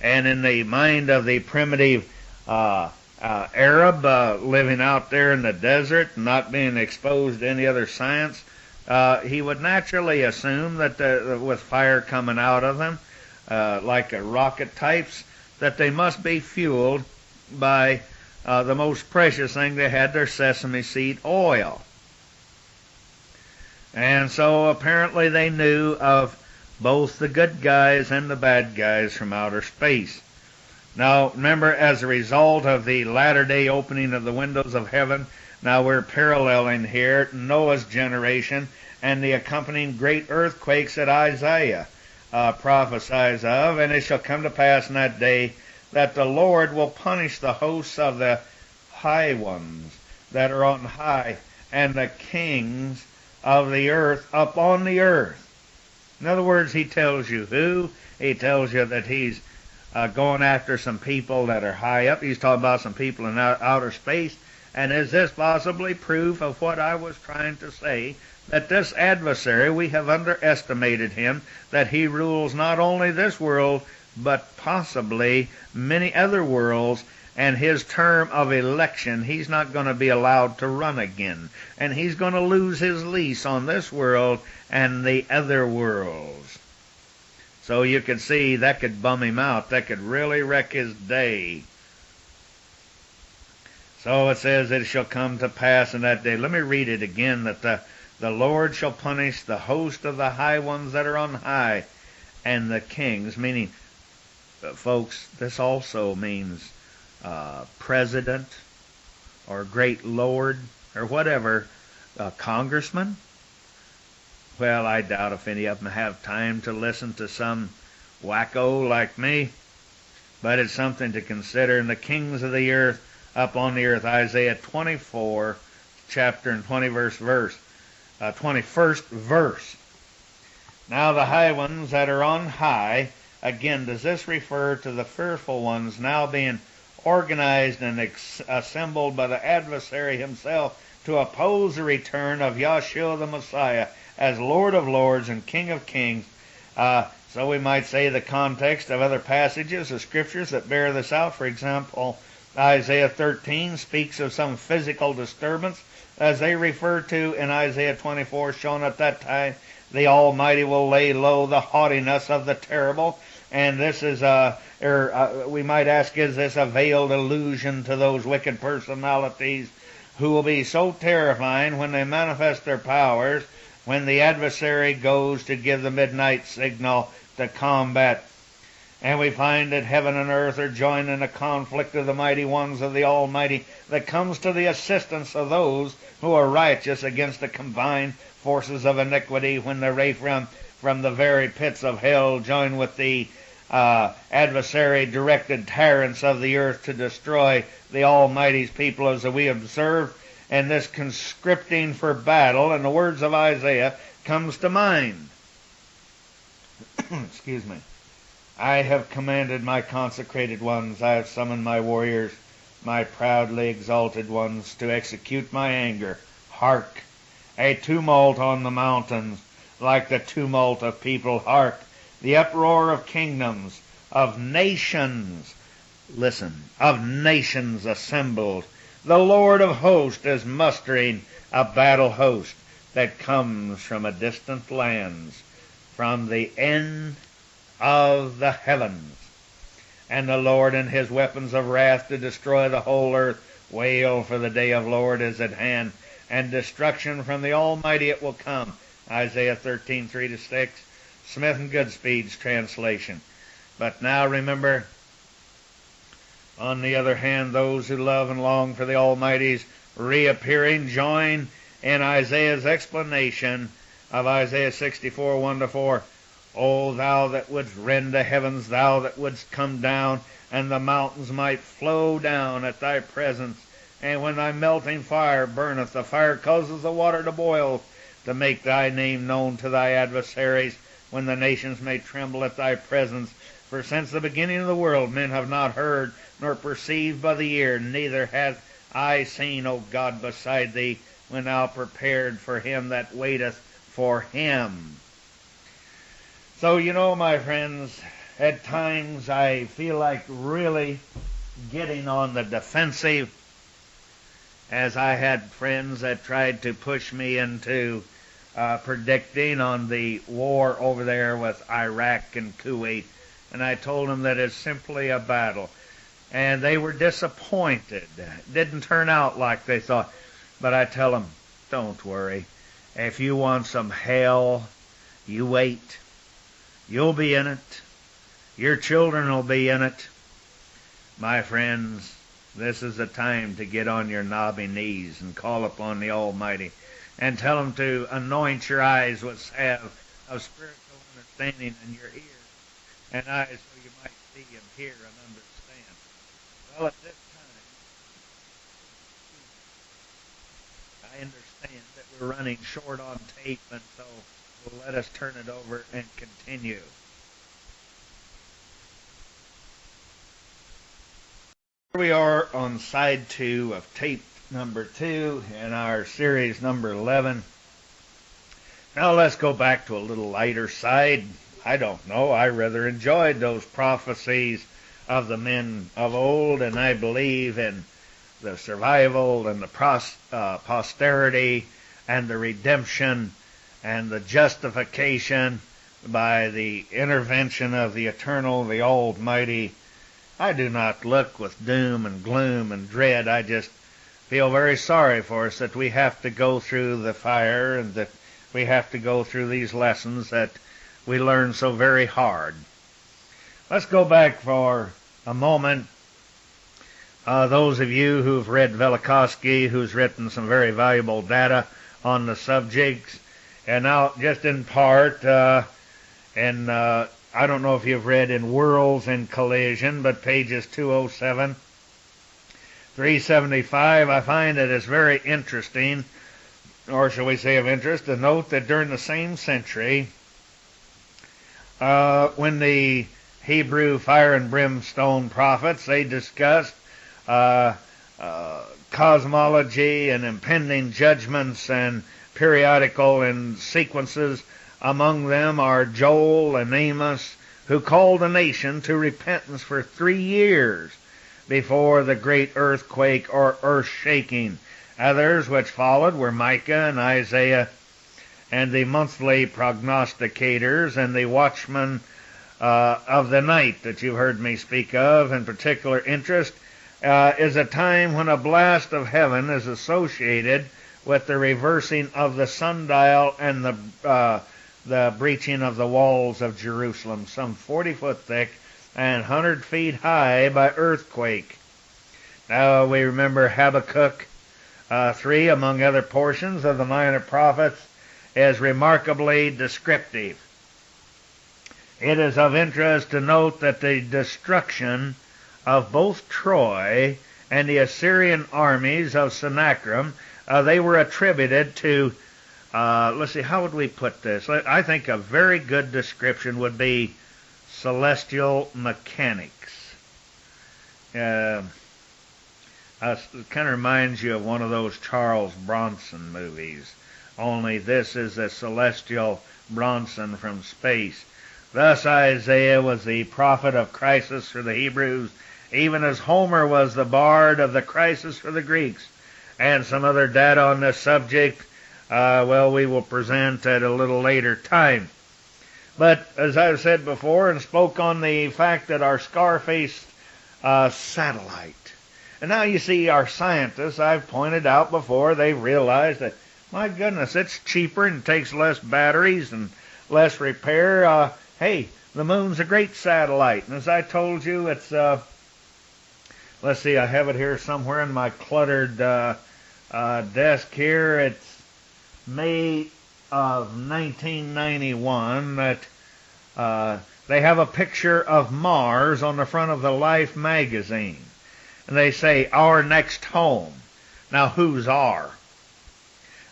[SPEAKER 1] And in the mind of the primitive Arab living out there in the desert, not being exposed to any other science, he would naturally assume that with fire coming out of them, like rocket types, that they must be fueled by the most precious thing they had, their sesame seed oil. And so apparently they knew of both the good guys and the bad guys from outer space. Now, remember, as a result of the latter-day opening of the windows of heaven, now we're paralleling here Noah's generation and the accompanying great earthquakes that Isaiah prophesies of. And it shall come to pass in that day that the Lord will punish the hosts of the high ones that are on high, and the kings of the earth upon the earth. In other words, he tells you who. He tells you that he's going after some people that are high up. He's talking about some people in outer space. And is this possibly proof of what I was trying to say? That this adversary, we have underestimated him, that he rules not only this world, but possibly many other worlds, and his term of election, he's not going to be allowed to run again. And he's going to lose his lease on this world and the other worlds. So you could see that could bum him out. That could really wreck his day. So it says, it shall come to pass in that day. Let me read it again, that the Lord shall punish the host of the high ones that are on high, and the kings, meaning, folks, this also means president or great lord or whatever, congressman. Well, I doubt if any of them have time to listen to some wacko like me, but it's something to consider. And the kings of the earth up on the earth, Isaiah 24, chapter and 21st verse. Now the high ones that are on high, again, does this refer to the fearful ones now being organized and assembled by the adversary himself to oppose the return of Yahshua the Messiah as Lord of Lords and King of Kings? So we might say the context of other passages of scriptures that bear this out. For example, Isaiah 13 speaks of some physical disturbance, as they refer to in Isaiah 24, shown at that time the Almighty will lay low the haughtiness of the terrible. And this is we might ask, is this a veiled allusion to those wicked personalities who will be so terrifying when they manifest their powers, when the adversary goes to give the midnight signal to combat? And we find that heaven and earth are joined in a conflict of the mighty ones of the Almighty that comes to the assistance of those who are righteous against the combined forces of iniquity, when the wraith from the very pits of hell join with the adversary-directed tyrants of the earth to destroy the Almighty's people, as we observe. And this conscripting for battle, in the words of Isaiah, comes to mind. Excuse me. I have commanded my consecrated ones, I have summoned my warriors, my proudly exalted ones, to execute my anger. Hark! A tumult on the mountains, like the tumult of people. Hark! The uproar of kingdoms, of nations. Listen, of nations assembled. The Lord of hosts is mustering a battle host that comes from a distant lands, from the end of the heavens. And the Lord and his weapons of wrath to destroy the whole earth. Wail, for the day of Lord is at hand, and destruction from the Almighty it will come. Isaiah 13, 3-6, Smith and Goodspeed's translation. But now remember, on the other hand, those who love and long for the Almighty's reappearing join in Isaiah's explanation of Isaiah 64, 1-4. O thou that wouldst rend the heavens, thou that wouldst come down, and the mountains might flow down at thy presence. And when thy melting fire burneth, the fire causes the water to boil, to make thy name known to thy adversaries, when the nations may tremble at thy presence. For since the beginning of the world men have not heard, nor perceived by the ear, neither hath eye seen, O God, beside thee, when thou prepared for him that waiteth for him. So, you know, my friends, at times I feel like really getting on the defensive, as I had friends that tried to push me into predicting on the war over there with Iraq and Kuwait. And I told them that it's simply a battle. And they were disappointed. It didn't turn out like they thought. But I tell them, don't worry. If you want some hell, you wait. You'll be in it. Your children will be in it. My friends, this is the time to get on your knobby knees and call upon the Almighty and tell Him to anoint your eyes with salve of spiritual understanding and your ears and eyes so you might see and hear and understand. Well, at this time, I understand that we're running short on tape, and so we'll let us turn it over and continue. Here we are on side 2 of tape number 2 in our series number 11. Now let's go back to a little lighter side. I don't know, I rather enjoyed those prophecies of the men of old, and I believe in the survival and the posterity and the redemption and the justification by the intervention of the eternal, the almighty. I do not look with doom and gloom and dread. I just feel very sorry for us that we have to go through the fire and that we have to go through these lessons that we learn so very hard. Let's go back for a moment. Those of you who've read Velikovsky, who's written some very valuable data on the subjects, and now just in part, I don't know if you've read in Worlds in Collision, but pages 207, 375, I find that it's very interesting, or shall we say of interest, to note that during the same century, when the Hebrew fire and brimstone prophets, they discussed cosmology and impending judgments and periodical and sequences. Among them are Joel and Amos, who called the nation to repentance for 3 years before the great earthquake or earth shaking. Others which followed were Micah and Isaiah, and the monthly prognosticators and the watchmen of the night that you've heard me speak of. In particular interest is a time when a blast of heaven is associated with the reversing of the sundial and the breaching of the walls of Jerusalem, some 40 foot thick and 100 feet high by earthquake. Now we remember Habakkuk 3, among other portions of the minor prophets, is remarkably descriptive. It is of interest to note that the destruction of both Troy and the Assyrian armies of Sennacherib, they were attributed to let's see, how would we put this? I think a very good description would be celestial mechanics. It kind of reminds you of one of those Charles Bronson movies, only this is a celestial Bronson from space. Thus Isaiah was the prophet of crisis for the Hebrews, even as Homer was the bard of the crisis for the Greeks. And some other data on this subject, well, we will present at a little later time. But as I've said before and spoke on the fact that our scar-faced satellite, and now you see our scientists, I've pointed out before, they've realized that, my goodness, it's cheaper and takes less batteries and less repair. Hey, the moon's a great satellite. And as I told you, it's, let's see, I have it here somewhere in my cluttered desk here. It's May of 1991 that they have a picture of Mars on the front of the Life magazine. And they say, our next home. Now, who's our?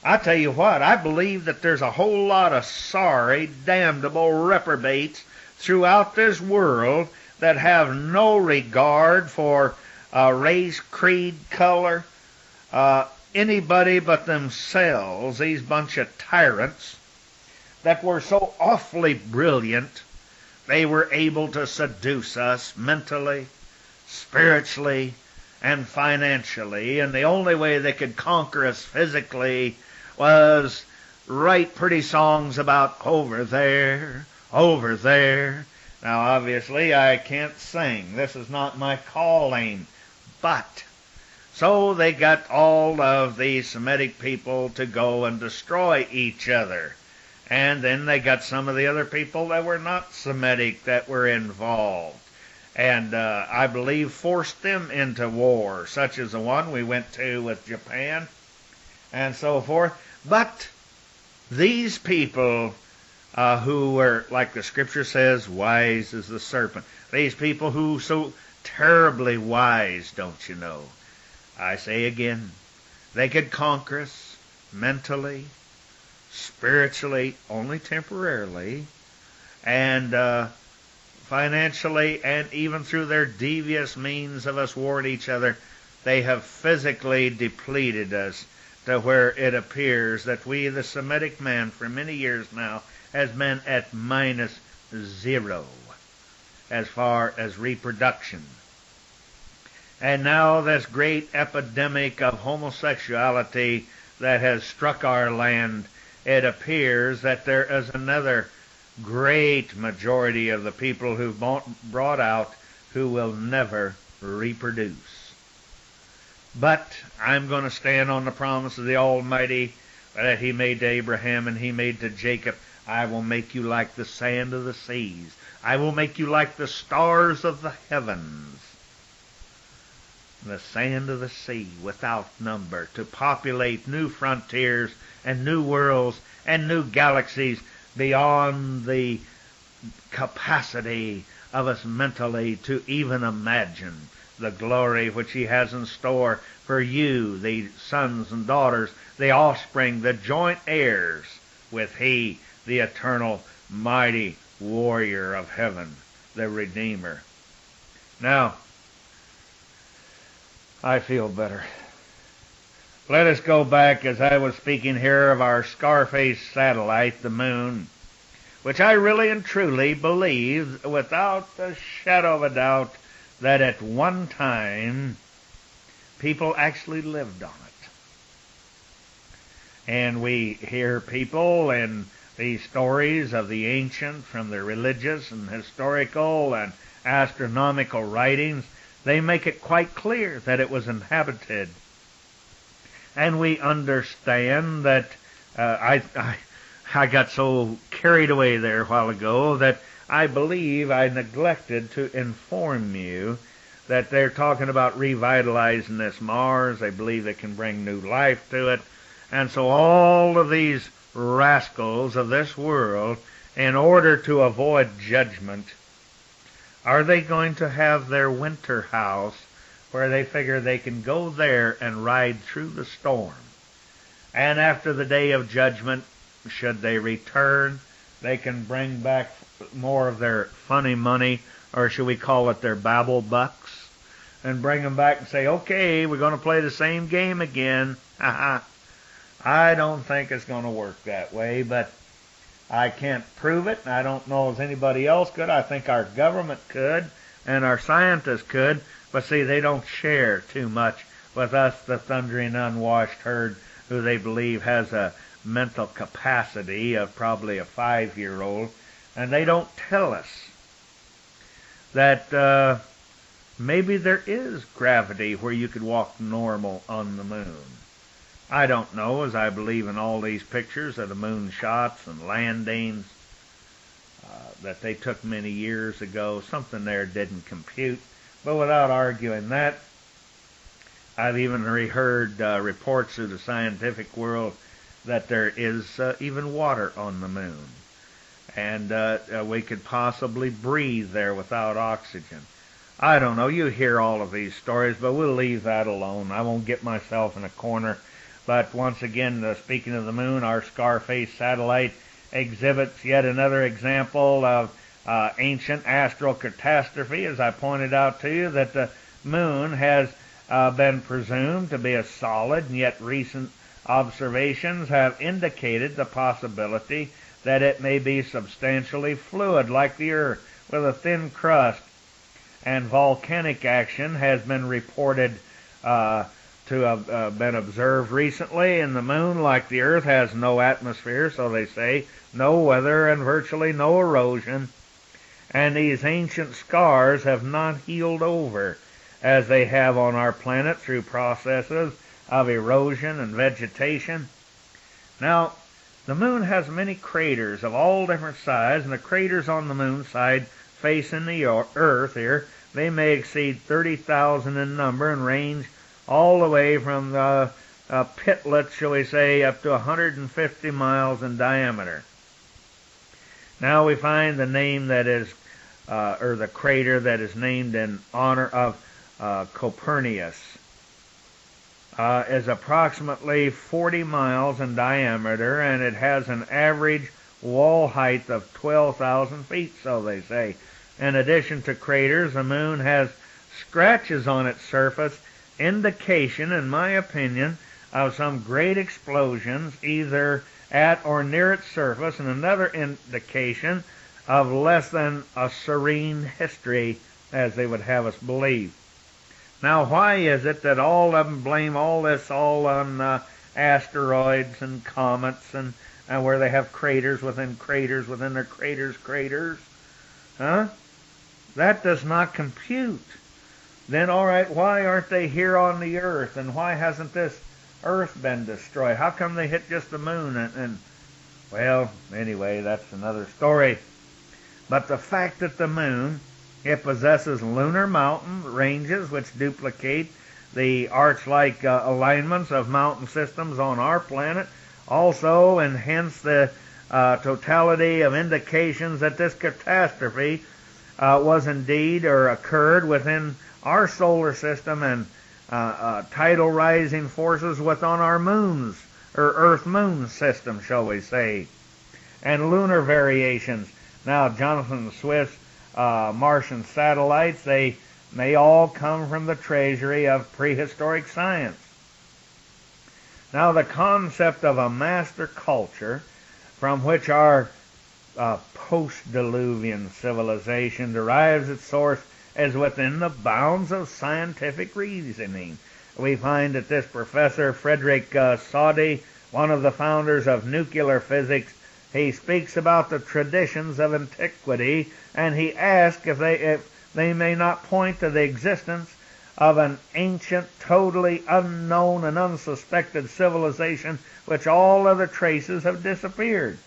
[SPEAKER 1] I tell you what, I believe that there's a whole lot of sorry, damnable reprobates throughout this world that have no regard for race, creed, color, anybody but themselves, these bunch of tyrants that were so awfully brilliant, they were able to seduce us mentally, spiritually, and financially, and the only way they could conquer us physically was write pretty songs about over there, over there. Now, obviously, I can't sing. This is not my calling. But, so they got all of the Semitic people to go and destroy each other. And then they got some of the other people that were not Semitic that were involved. and I believe forced them into war, such as the one we went to with Japan and so forth. But these people who were, like the scripture says, wise as the serpent, these people who so terribly wise, don't you know, I say again, they could conquer us mentally, spiritually, only temporarily, and financially, and even through their devious means of us warring each other, they have physically depleted us to where it appears that we, the Semitic man, for many years now, has been at -0 as far as reproduction. And now this great epidemic of homosexuality that has struck our land, it appears that there is another great majority of the people who've brought out who will never reproduce. But I'm going to stand on the promise of the Almighty that He made to Abraham and He made to Jacob. I will make you like the sand of the seas. I will make you like the stars of the heavens. The sand of the sea without number, to populate new frontiers and new worlds and new galaxies beyond the capacity of us mentally to even imagine the glory which He has in store for you, the sons and daughters, the offspring, the joint heirs with He, the eternal, mighty warrior of heaven, the Redeemer. Now, I feel better. Let us go back, as I was speaking here, of our Scarface satellite, the moon, which I really and truly believe, without a shadow of a doubt, that at one time people actually lived on it. And we hear people in these stories of the ancient, from the religious and historical and astronomical writings, they make it quite clear that it was inhabited. And we understand that I got so carried away there a while ago that I believe I neglected to inform you that they're talking about revitalizing this Mars. They believe they can bring new life to it. And so all of these rascals of this world, in order to avoid judgment, are they going to have their winter house where they figure they can go there and ride through the storm? And after the day of judgment, should they return, they can bring back more of their funny money, or should we call it their babble bucks, and bring them back and say, okay, we're going to play the same game again. I don't think it's going to work that way, but I can't prove it. I don't know if anybody else could. I think our government could, and our scientists could, but see, they don't share too much with us, the thundering unwashed herd, who they believe has a mental capacity of probably a 5-year-old, and they don't tell us that maybe there is gravity where you could walk normal on the moon. I don't know, as I believe in all these pictures of the moon shots and landings that they took many years ago. Something there didn't compute. But without arguing that, I've even heard reports through the scientific world that there is even water on the moon. And we could possibly breathe there without oxygen. I don't know. You hear all of these stories, but we'll leave that alone. I won't get myself in a corner. But once again, speaking of the moon, our Scarface satellite exhibits yet another example of ancient astral catastrophe. As I pointed out to you, that the moon has been presumed to be a solid, and yet recent observations have indicated the possibility that it may be substantially fluid like the Earth, with a thin crust. And volcanic action has been reported to have been observed recently, and the moon, like the Earth, has no atmosphere, so they say, no weather and virtually no erosion. And these ancient scars have not healed over as they have on our planet through processes of erosion and vegetation. Now, the moon has many craters of all different sizes, and the craters on the moon side facing the Earth here They may exceed 30,000 in number and range all the way from the pitlets, shall we say, up to 150 miles in diameter. Now we find the name that is, or the crater that is named in honor of Copernicus, is approximately 40 miles in diameter, and it has an average wall height of 12,000 feet, so they say. In addition to craters, the moon has scratches on its surface, indication, in my opinion, of some great explosions either at or near its surface, and another indication of less than a serene history, as they would have us believe. Now, why is it that all of them blame all this on asteroids and comets and where they have craters within their craters? Huh? That does not compute. Then, all right, why aren't they here on the Earth, and why hasn't this Earth been destroyed? How come they hit just the moon? Well, anyway, that's another story. But the fact that the moon, it possesses lunar mountain ranges which duplicate the arch-like alignments of mountain systems on our planet, also, and hence the totality of indications that this catastrophe was indeed or occurred within our solar system, and tidal rising forces within our moons, or Earth-Moon system, shall we say, and lunar variations. Now, Jonathan Swift's Martian satellites, they may all come from the treasury of prehistoric science. Now, the concept of a master culture from which our post-Diluvian civilization derives its source is within the bounds of scientific reasoning. We find that this Professor Frederick Soddy, one of the founders of nuclear physics, he speaks about the traditions of antiquity, and he asks if they may not point to the existence of an ancient, totally unknown and unsuspected civilization which all other traces have disappeared.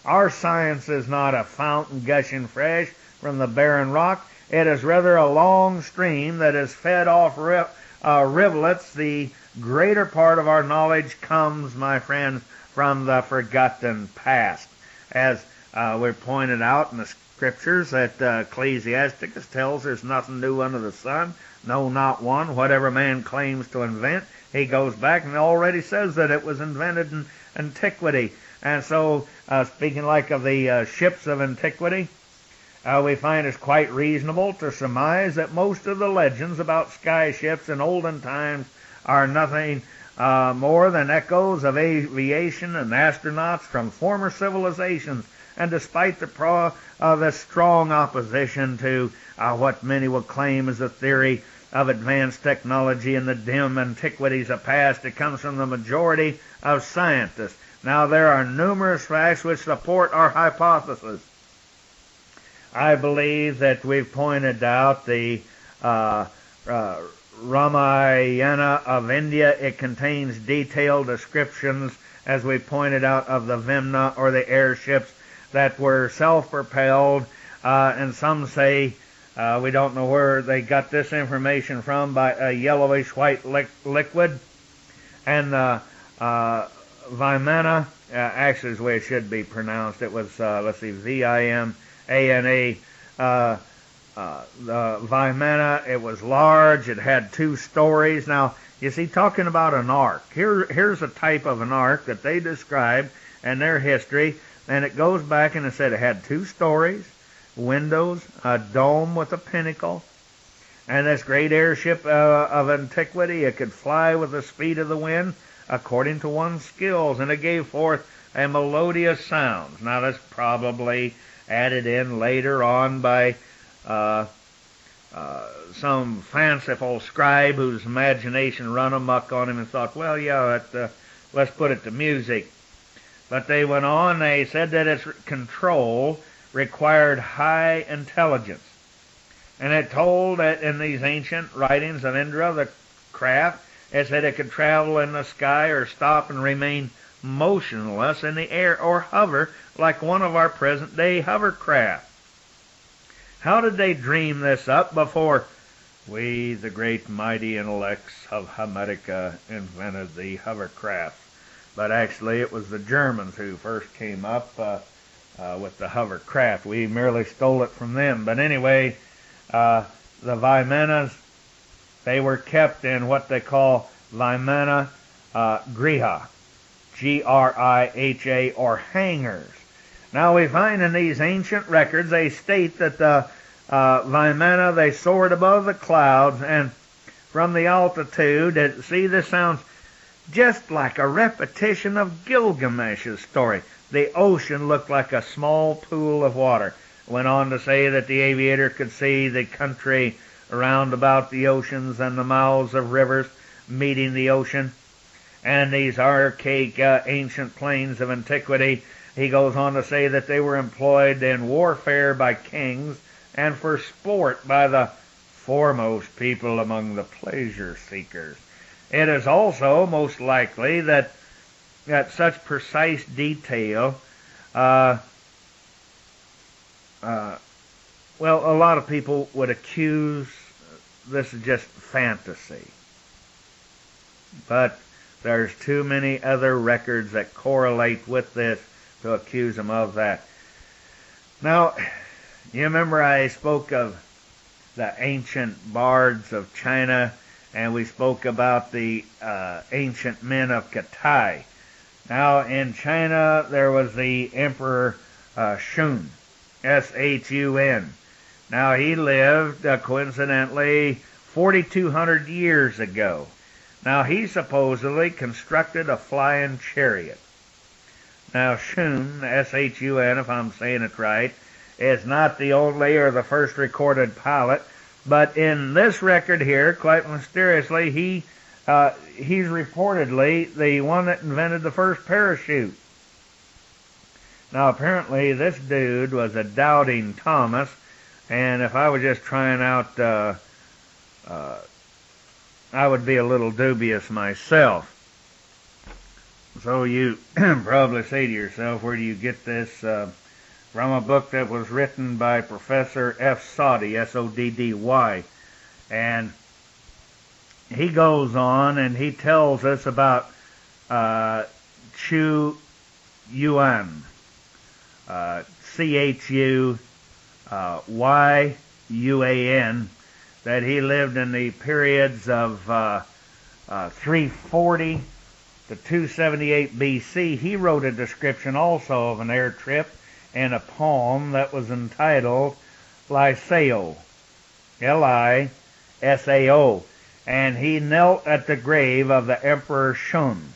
[SPEAKER 1] Our science is not a fountain gushing fresh from the barren rock. It is rather a long stream that is fed off rivulets. The greater part of our knowledge comes, my friends, from the forgotten past. As we're pointed out in the scriptures that Ecclesiasticus tells there's nothing new under the sun, no, not one. Whatever man claims to invent, he goes back and already says that it was invented in antiquity. And so, speaking like of the ships of antiquity, we find it's quite reasonable to surmise that most of the legends about sky ships in olden times are nothing more than echoes of aviation and astronauts from former civilizations. And despite the strong opposition to what many will claim is a theory of advanced technology in the dim antiquities of past, it comes from the majority of scientists. Now, there are numerous facts which support our hypothesis. I believe that we've pointed out the Ramayana of India. It contains detailed descriptions, as we pointed out, of the Vimna, or the airships that were self-propelled, and some say, we don't know where they got this information from, by a yellowish-white liquid. And Vimana, actually is the way it should be pronounced. It was, let's see, V-I-M-A-N-A. The Vimana, it was large. It had 2 stories. Now, you see, talking about an ark, here's a type of an ark that they described in their history, and it goes back and it said it had 2 stories, windows, a dome with a pinnacle, and this great airship of antiquity, it could fly with the speed of the wind according to one's skills, and it gave forth a melodious sound. Now, that's probably added in later on by some fanciful scribe whose imagination run amok on him and thought, well, yeah, let's put it to music. But they went on, they said that its control required high intelligence. And it told that in these ancient writings of Indra, the craft, it said it could travel in the sky or stop and remain motionless in the air or hover like one of our present-day hovercraft. How did they dream this up before we, the great mighty intellects of America, invented the hovercraft? But actually it was the Germans who first came up with the hovercraft. We merely stole it from them. But anyway, the Vimanas, they were kept in what they call Vimana Griha, Griha, or hangars. Now we find in these ancient records, they state that the Vimana, they soared above the clouds, and from the altitude, see, this sounds just like a repetition of Gilgamesh's story. The ocean looked like a small pool of water. Went on to say that the aviator could see the country around about the oceans and the mouths of rivers meeting the ocean. And these archaic ancient plains of antiquity, he goes on to say that they were employed in warfare by kings and for sport by the foremost people among the pleasure seekers. It is also most likely that such precise detail, well, a lot of people would accuse this is just fantasy. But there's too many other records that correlate with this to accuse them of that. Now, you remember I spoke of the ancient bards of China, and we spoke about the ancient men of Kitai. Now, in China, there was the Emperor Shun, S-H-U-N. Now, he lived, coincidentally, 4,200 years ago. Now, he supposedly constructed a flying chariot. Now, Shun, S-H-U-N, if I'm saying it right, is not the only or the first recorded pilot, but in this record here, quite mysteriously, he's reportedly the one that invented the first parachute. Now, apparently, this dude was a doubting Thomas, and if I was just trying out, I would be a little dubious myself. So you probably say to yourself, where do you get this? From a book that was written by Professor F. Soddy, S-O-D-D-Y. And he goes on and he tells us about Chu Yuan, C-H-U-Y-U-A-N, that he lived in the periods of 340 to 278 B.C. He wrote a description also of an air trip in a poem that was entitled Lysao, L-I-S-A-O, and he knelt at the grave of the Emperor Shun.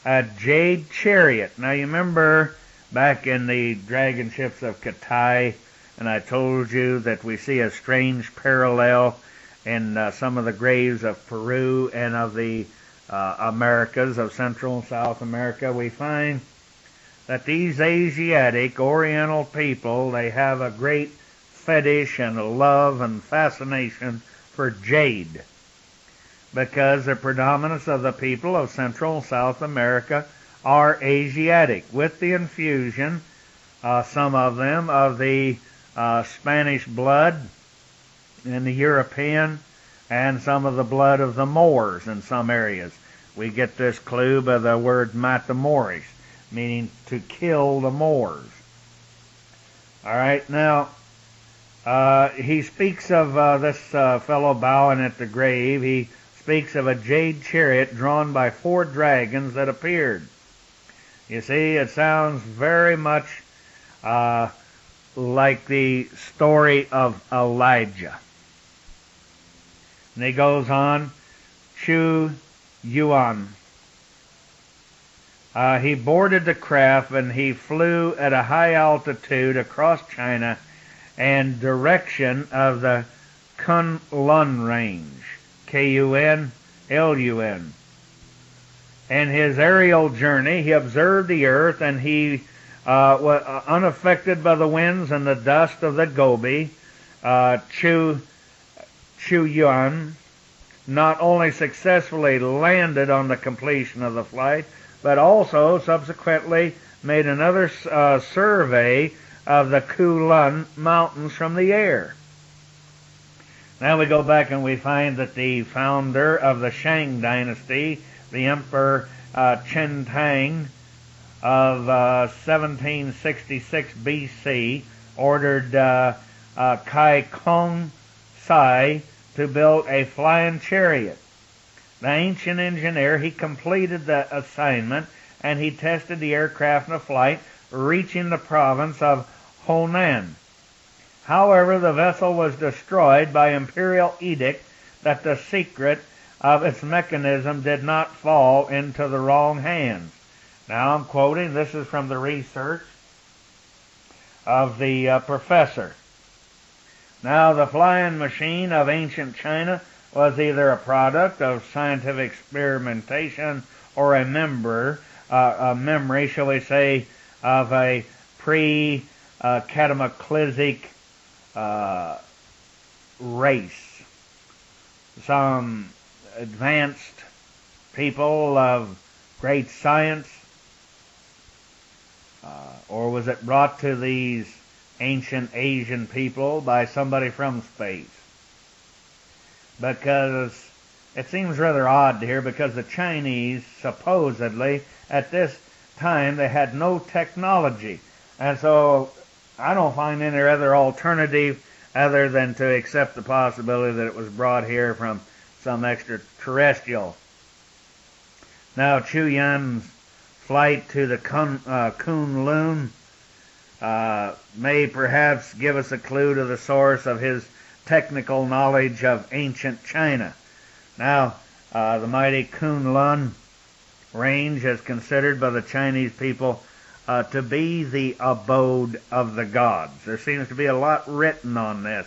[SPEAKER 1] A jade chariot. Now you remember back in the dragon ships of Kitai, and I told you that we see a strange parallel in some of the graves of Peru and of the Americas, of Central and South America. We find that these Asiatic, Oriental people, they have a great fetish and a love and fascination for jade, because the predominance of the people of Central and South America are Asiatic, with the infusion, some of them, of the Spanish blood and the European, and some of the blood of the Moors in some areas. We get this clue by the word matamoris, meaning to kill the Moors. All right, now, he speaks of this fellow bowing at the grave. He speaks of a jade chariot drawn by 4 dragons that appeared. You see, it sounds very much like the story of Elijah. And he goes on, Chu Yuan. He boarded the craft and he flew at a high altitude across China and direction of the Kunlun Range, K-U-N-L-U-N. In his aerial journey, he observed the earth, and he was unaffected by the winds and the dust of the Gobi. Chu Yuan not only successfully landed on the completion of the flight, but also subsequently made another survey of the Kulun Mountains from the air. Now we go back and we find that the founder of the Shang dynasty, the Emperor Chen Tang of 1766 BC, ordered Kai Kong Sai to build a flying chariot. The ancient engineer, he completed the assignment and he tested the aircraft in a flight, reaching the province of Honan. However, the vessel was destroyed by imperial edict that the secret of its mechanism did not fall into the wrong hands. Now I'm quoting, this is from the research of the professor. Now the flying machine of ancient China was either a product of scientific experimentation or a memory, shall we say, of a pre-cataclysmic race. Some advanced people of great science, or was it brought to these ancient Asian people by somebody from space? Because it seems rather odd here, because the Chinese supposedly at this time they had no technology, and so I don't find any other alternative other than to accept the possibility that it was brought here from some extraterrestrial. Now Chu Yan's flight to the Kunlun may perhaps give us a clue to the source of his technical knowledge of ancient China. Now, the mighty Kunlun range is considered by the Chinese people to be the abode of the gods. There seems to be a lot written on this,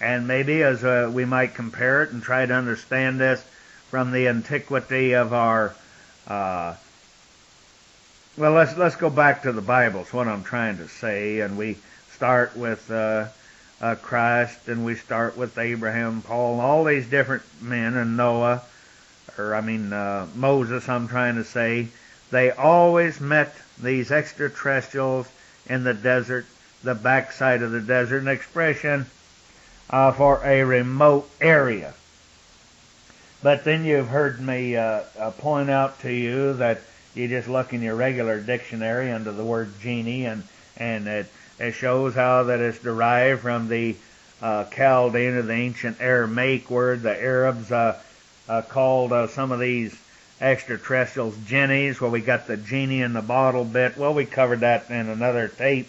[SPEAKER 1] and maybe as we might compare it and try to understand this from the antiquity of our well, let's go back to the Bible, is what I'm trying to say, and we start with Christ, and we start with Abraham, Paul, and all these different men, and Noah, Moses, I'm trying to say. They always met these extraterrestrials in the desert, the backside of the desert, an expression for a remote area. But then you've heard me point out to you that you just look in your regular dictionary under the word genie, and it shows how that it's derived from the Chaldean or the ancient Aramaic word. The Arabs called some of these extraterrestrials genies. Well, we got the genie in the bottle bit. Well, we covered that in another tape.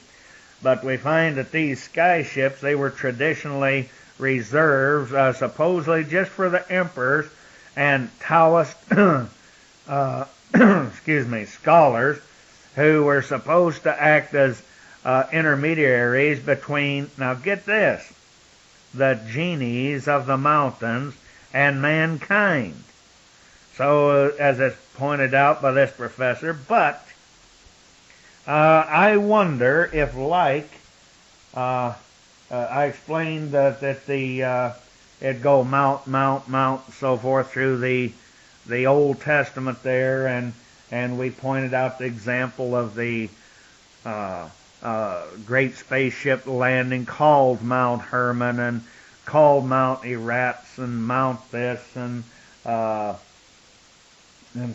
[SPEAKER 1] But we find that these sky ships, they were traditionally reserved supposedly just for the emperors and Taoist scholars who were supposed to act as intermediaries between, now get this, the genies of the mountains and mankind. So, as it's pointed out by this professor, but I wonder if, like, I explained that it'd go mount, so forth through the Old Testament there, and we pointed out the example of the great spaceship landing called Mount Hermon and called Mount Eratz and Mount this and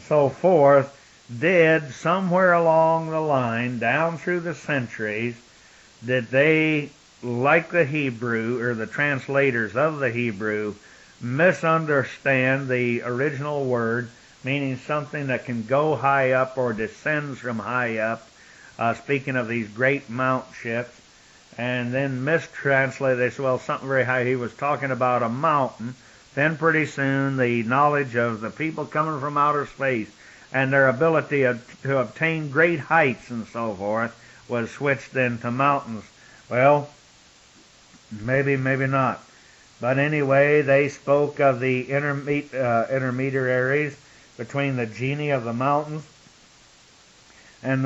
[SPEAKER 1] so forth. Did somewhere along the line, down through the centuries, did they, like the Hebrew or the translators of the Hebrew, misunderstand the original word, meaning something that can go high up or descends from high up, speaking of these great mount ships, and then mistranslate? They said, well, something very high. He was talking about a mountain. Then pretty soon the knowledge of the people coming from outer space and their ability to obtain great heights and so forth was switched into mountains. Well, maybe not. But anyway, they spoke of the intermediaries between the genie of the mountains and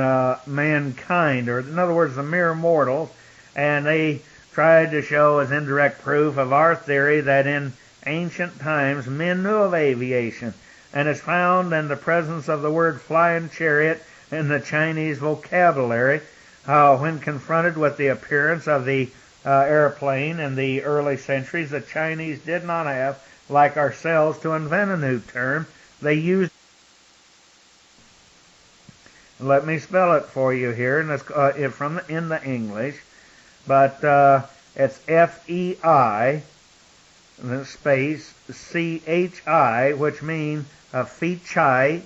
[SPEAKER 1] mankind, or in other words, the mere mortals, and they tried to show as indirect proof of our theory that in ancient times men knew of aviation, and it's found in the presence of the word flying chariot in the Chinese vocabulary, how when confronted with the appearance of the airplane in the early centuries, the Chinese did not have, like ourselves, to invent a new term. They used. Let me spell it for you here, and it's in the English, but it's FEI space CHI, which means a Fichai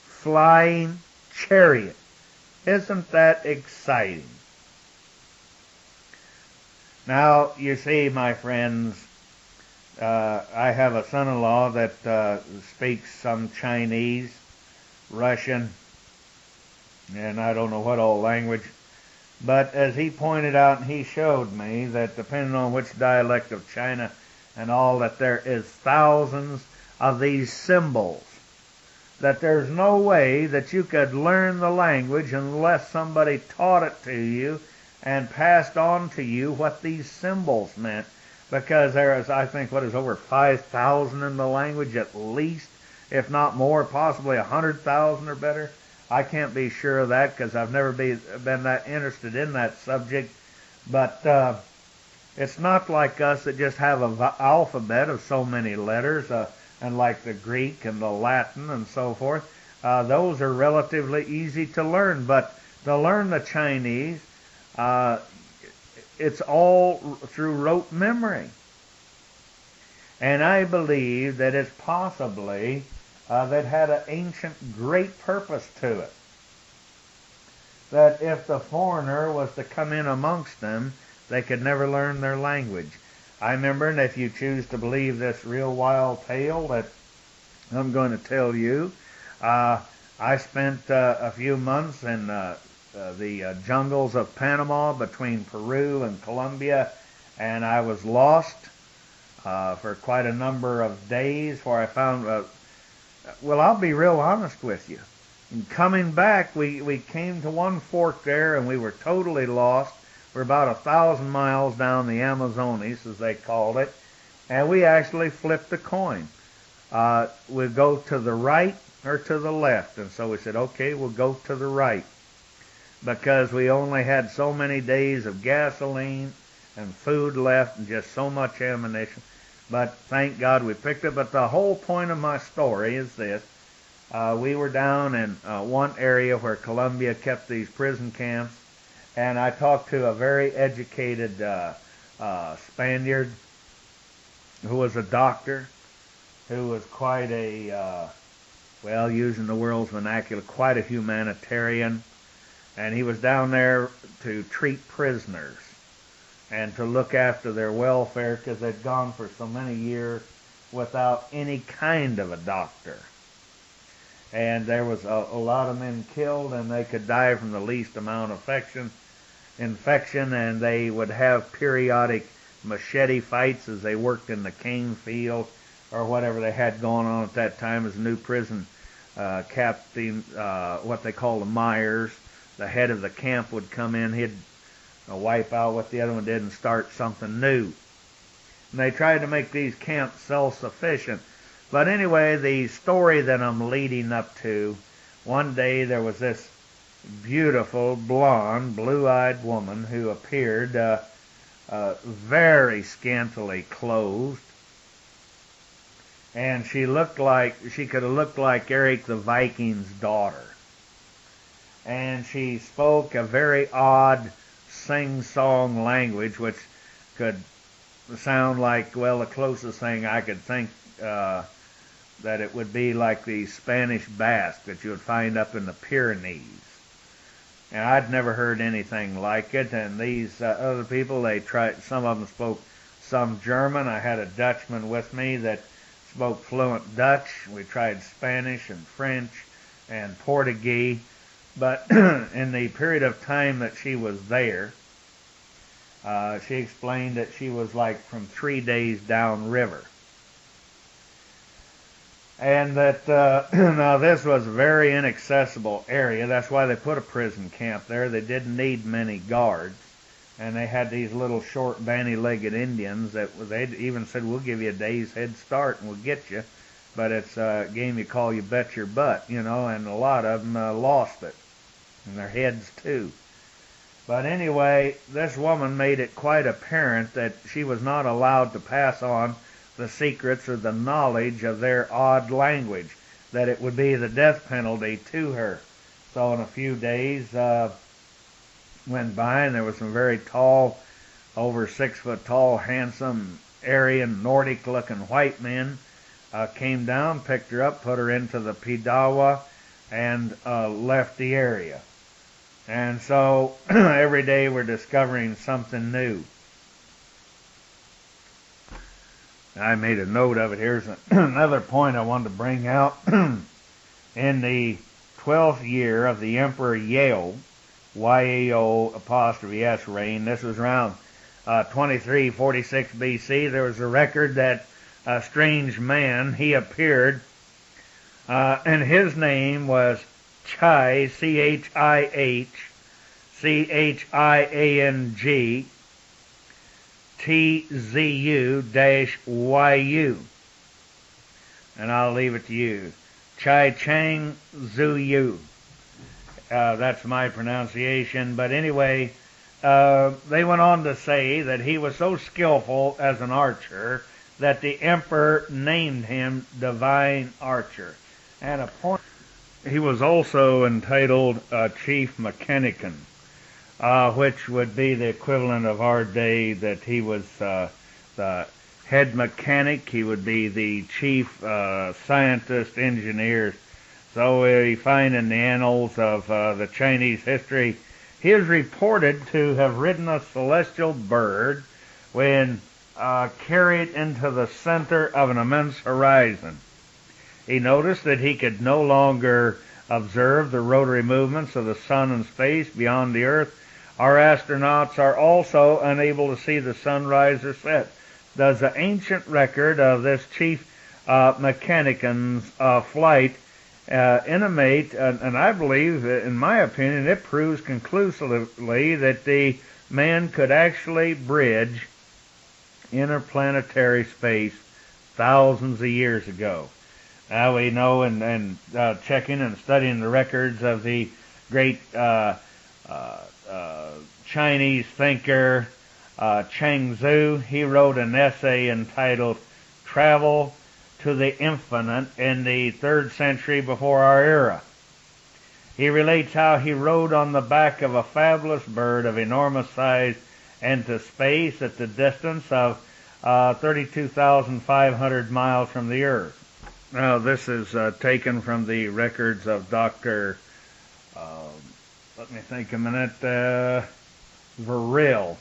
[SPEAKER 1] flying chariot. Isn't that exciting? Now, you see, my friends, I have a son-in-law that speaks some Chinese, Russian, and I don't know what old language. But as he pointed out, and he showed me that depending on which dialect of China and all, that there is thousands of these symbols, that there's no way that you could learn the language unless somebody taught it to you and passed on to you what these symbols meant, because there is, I think, over 5,000 in the language at least, if not more, possibly 100,000 or better. I can't be sure of that because I've never been that interested in that subject. But it's not like us that just have an alphabet of so many letters, and like the Greek and the Latin and so forth. Those are relatively easy to learn. But to learn the Chinese, it's all through rote memory. And I believe that it's possibly that had an ancient great purpose to it. That if the foreigner was to come in amongst them, they could never learn their language. I remember, and if you choose to believe this real wild tale that I'm going to tell you, I spent a few months in the jungles of Panama between Peru and Colombia, and I was lost for quite a number of days, where I found well, I'll be real honest with you. And coming back, we came to one fork there, and we were totally lost. We're about 1,000 miles down the Amazonas, as they called it, and we actually flipped a coin. We'd go to the right or to the left, and so we said, okay, we'll go to the right, because we only had so many days of gasoline and food left and just so much ammunition. But thank God we picked it. But the whole point of my story is this. We were down in one area where Colombia kept these prison camps, and I talked to a very educated Spaniard who was a doctor, who was quite a, well, using the world's vernacular, quite a humanitarian. And he was down there to treat prisoners and to look after their welfare, because they'd gone for so many years without any kind of a doctor. And there was a lot of men killed, and they could die from the least amount of infection, and they would have periodic machete fights as they worked in the cane field or whatever they had going on at that time. As a new prison captain, what they call the Myers, the head of the camp, would come in. He'd wipe out what the other one did and start something new. And they tried to make these camps self-sufficient. But anyway, the story that I'm leading up to, one day there was this beautiful, blonde, blue-eyed woman who appeared very scantily clothed. And she could have looked like Eric the Viking's daughter. And she spoke a very odd sing-song language, which could sound like, well, the closest thing I could think that it would be like the Spanish Basque that you would find up in the Pyrenees. And I'd never heard anything like it. And these other people, some of them spoke some German. I had a Dutchman with me that spoke fluent Dutch. We tried Spanish and French and Portuguese. But in the period of time that she was there, she explained that she was like from 3 days downriver. And that, now this was a very inaccessible area. That's why they put a prison camp there. They didn't need many guards. And they had these little short, bandy-legged Indians that they even said, we'll give you a day's head start and we'll get you. But it's a game you call you bet your butt, and a lot of them lost it. And their heads too. But anyway, this woman made it quite apparent that she was not allowed to pass on the secrets or the knowledge of their odd language, that it would be the death penalty to her. So in a few days went by, and there was some very tall, over 6 foot tall, handsome, Aryan, Nordic-looking white men came down, picked her up, put her into the Pidawa, and left the area. And so every day we're discovering something new. I made a note of it. Here's another point I wanted to bring out. In the 12th year of the Emperor Yao, Y-A-O apostrophe S reign, this was around 2346 BC, there was a record that a strange man, he appeared, and his name was Chai, C-H-I-H, C-H-I-A-N-G, T-Z-U-Y-U. And I'll leave it to you. Chai Chang Zu Yu. That's my pronunciation. But anyway, they went on to say that he was so skillful as an archer that the emperor named him Divine Archer. And he was also entitled Chief Mechanician, which would be the equivalent of our day that he was the head mechanic. He would be the chief scientist, engineer. So we find in the annals of the Chinese history, he is reported to have ridden a celestial bird when carried into the center of an immense horizon. He noticed that he could no longer observe the rotary movements of the sun and space beyond the earth. Our astronauts are also unable to see the sun rise or set. Does the ancient record of this chief mechanician's flight intimate, and I believe, in my opinion, it proves conclusively that the man could actually bridge interplanetary space thousands of years ago. Now we know, and checking and studying the records of the great Chinese thinker Cheng Tzu, he wrote an essay entitled Travel to the Infinite in the 3rd century before our era. He relates how he rode on the back of a fabulous bird of enormous size into space at the distance of 32,500 miles from the earth. Now this is taken from the records of Dr. Let me think a minute, Verrill,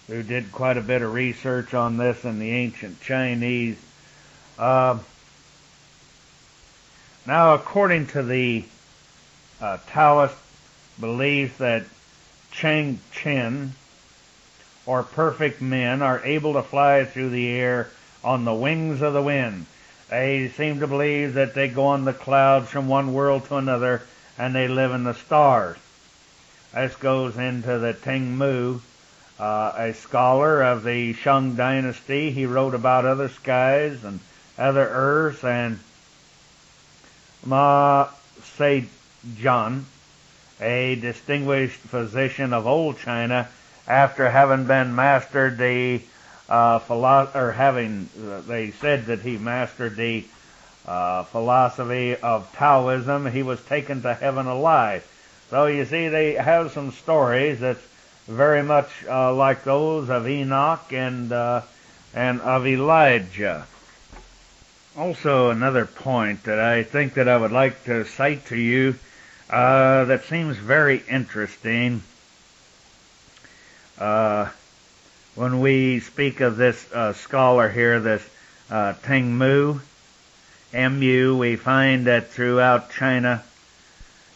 [SPEAKER 1] who did quite a bit of research on this in the ancient Chinese. Now, according to the Taoist belief that Cheng Chen, or perfect men, are able to fly through the air on the wings of the wind. They seem to believe that they go on the clouds from one world to another, and they live in the stars. This goes into the Teng Mu, a scholar of the Shang dynasty. He wrote about other skies and other earths, and Ma Sejun, a distinguished physician of old China, after having been mastered the they said that he mastered the philosophy of Taoism, he was taken to heaven alive. So you see, they have some stories that's very much like those of Enoch and of Elijah. Also, another point that I think that I would like to cite to you that seems very interesting. When we speak of this scholar here, this Teng Mu, M-U, we find that throughout China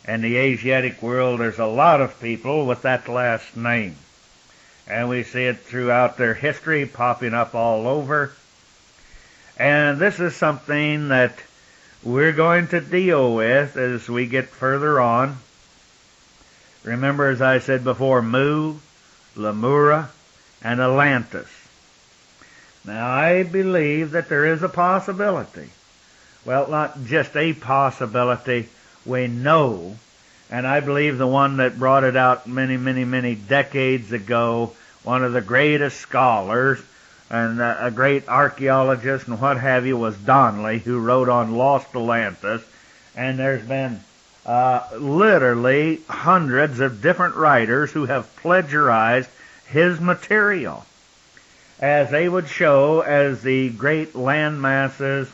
[SPEAKER 1] and the Asiatic world there's a lot of people with that last name. And we see it throughout their history popping up all over. And this is something that we're going to deal with as we get further on. Remember, as I said before, Mu, Lemura, and Atlantis. Now, I believe that there is a possibility. Well, not just a possibility. We know And I believe the one that brought it out many, many, many decades ago, one of the greatest scholars and a great archaeologist and what have you, was Donnelly, who wrote on Lost Atlantis. And there's been literally hundreds of different writers who have plagiarized his material, as they would show as the great land masses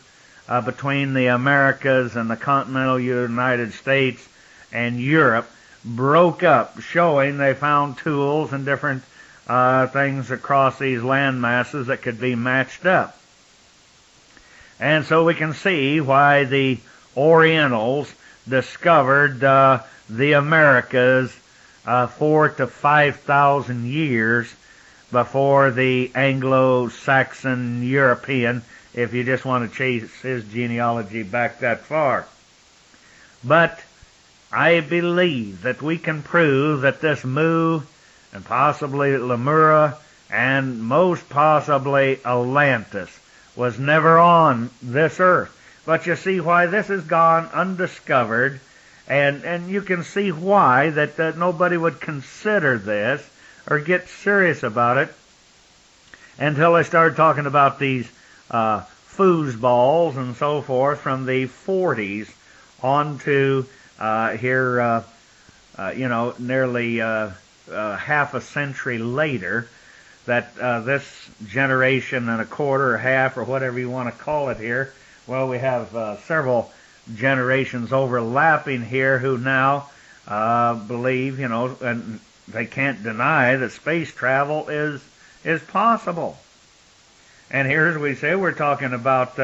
[SPEAKER 1] between the Americas and the continental United States and Europe broke up, showing they found tools and different things across these land masses that could be matched up. And so we can see why the Orientals discovered the Americas 4,000 to 5,000 years before the Anglo-Saxon European, if you just want to chase his genealogy back that far. But I believe that we can prove that this Mu and possibly Lemura and most possibly Atlantis was never on this earth. But you see why this has gone undiscovered, and you can see why that nobody would consider this or get serious about it until they started talking about these foosballs and so forth from the 40s on to here, nearly half a century later, that this generation and a quarter or half or whatever you want to call it here, well, we have several generations overlapping here who now believe, and they can't deny that space travel is possible. And here, as we say, we're talking about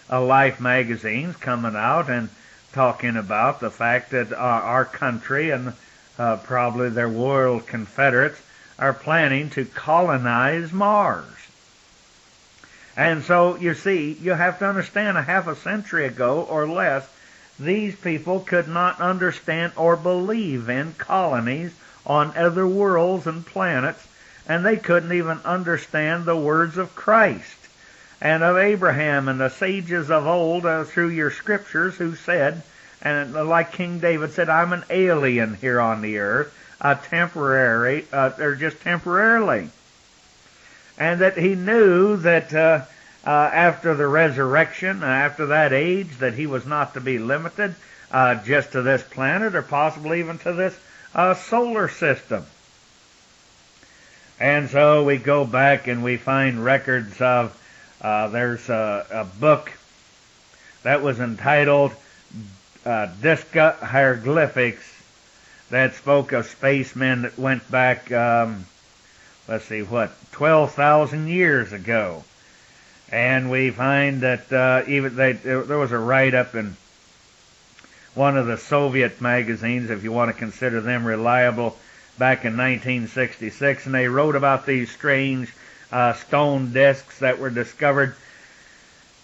[SPEAKER 1] Life magazines coming out and talking about the fact that our country and probably their world confederates are planning to colonize Mars. And so, you see, you have to understand, a half a century ago or less, these people could not understand or believe in colonies on other worlds and planets, and they couldn't even understand the words of Christ and of Abraham and the sages of old through your scriptures, who said, and like King David said, I'm an alien here on the earth, temporary, or just temporarily. And that he knew that after the resurrection, after that age, that he was not to be limited just to this planet or possibly even to this solar system. And so we go back and we find records of, there's a book that was entitled Disca Hieroglyphics, that spoke of spacemen that went back, 12,000 years ago. And we find that there was a write-up in one of the Soviet magazines, if you want to consider them reliable, back in 1966, and they wrote about these strange stone discs that were discovered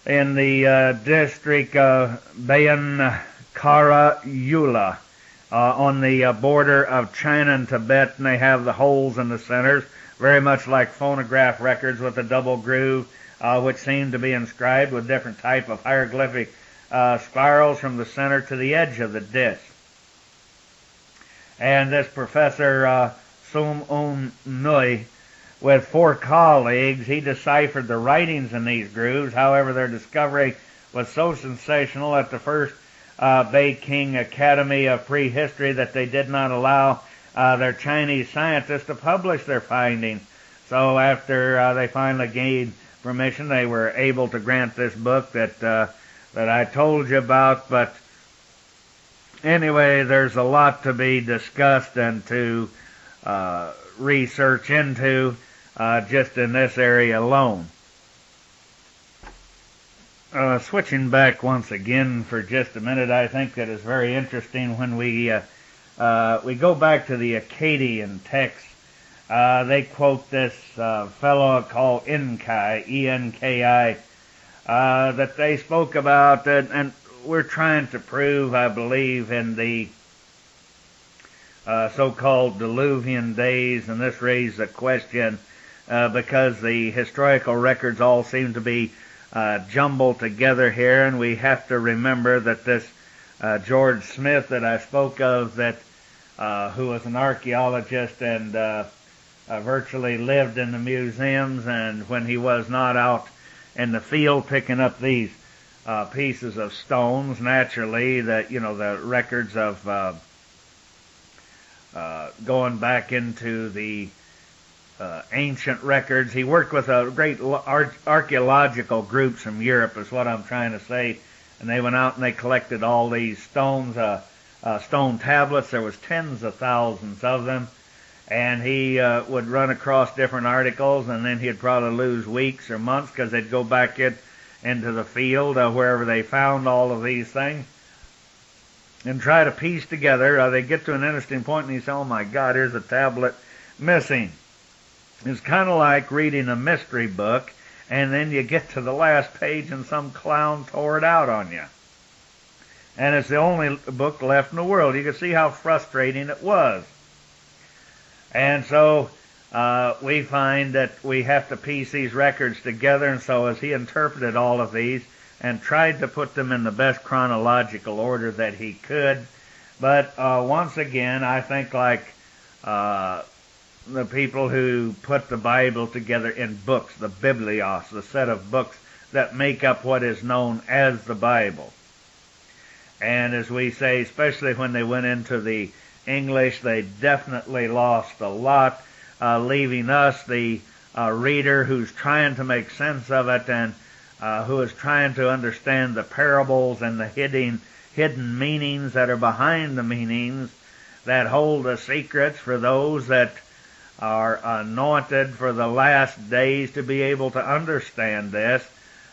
[SPEAKER 1] in the district of Bayan Karayula on the border of China and Tibet, and they have the holes in the centers, very much like phonograph records with a double groove, which seem to be inscribed with different type of hieroglyphic spirals from the center to the edge of the disc. And this Professor Sum Un Nui, with 4 colleagues, he deciphered the writings in these grooves. However, their discovery was so sensational at the first Peking Academy of Prehistory that they did not allow their Chinese scientists to publish their findings. So after they finally gained permission, they were able to grant this book that I told you about. But anyway, there's a lot to be discussed and to research into just in this area alone. Switching back once again for just a minute, I think that is very interesting when we go back to the Akkadian text. They quote this fellow called Enki, E-N-K-I, that they spoke about, and we're trying to prove, I believe, in the so-called Diluvian days, and this raised a question because the historical records all seem to be jumbled together here, and we have to remember that this George Smith that I spoke of, that who was an archaeologist and virtually lived in the museums, and when he was not out in the field picking up these pieces of stones, naturally the records of going back into the ancient records. He worked with a great archaeological groups from Europe, is what I'm trying to say, and they went out and they collected all these stones, stone tablets. There was tens of thousands of them, and he would run across different articles, and then he'd probably lose weeks or months because they'd go back into the field wherever they found all of these things and try to piece together. They get to an interesting point and he said, oh my God, here's a tablet missing. It's kind of like reading a mystery book, and then you get to the last page and some clown tore it out on you. And it's the only book left in the world. You can see how frustrating it was. And so we find that we have to piece these records together, and so as he interpreted all of these and tried to put them in the best chronological order that he could. But once again, I think like the people who put the Bible together in books, the Biblios, the set of books that make up what is known as the Bible. And as we say, especially when they went into the English, they definitely lost a lot, leaving us, the reader, who's trying to make sense of it and who is trying to understand the parables and the hidden meanings that are behind the meanings that hold the secrets for those that are anointed for the last days to be able to understand this,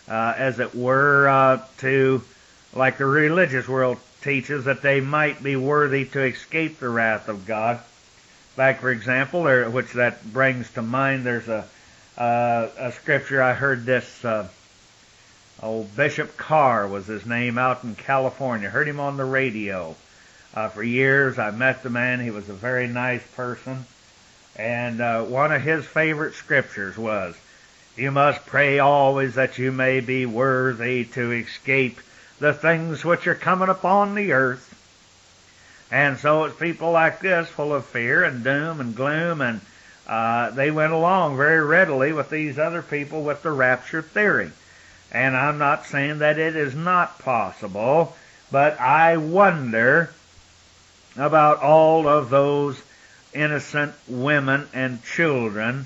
[SPEAKER 1] as it were, to, like the religious world teaches, that they might be worthy to escape the wrath of God. In fact, for example, which that brings to mind, there's a scripture. I heard this, Bishop Carr was his name, out in California. Heard him on the radio for years. I met the man. He was a very nice person. And one of his favorite scriptures was, you must pray always that you may be worthy to escape the things which are coming upon the earth. And so it's people like this, full of fear and doom and gloom, and they went along very readily with these other people with the rapture theory. And I'm not saying that it is not possible, but I wonder about all of those innocent women and children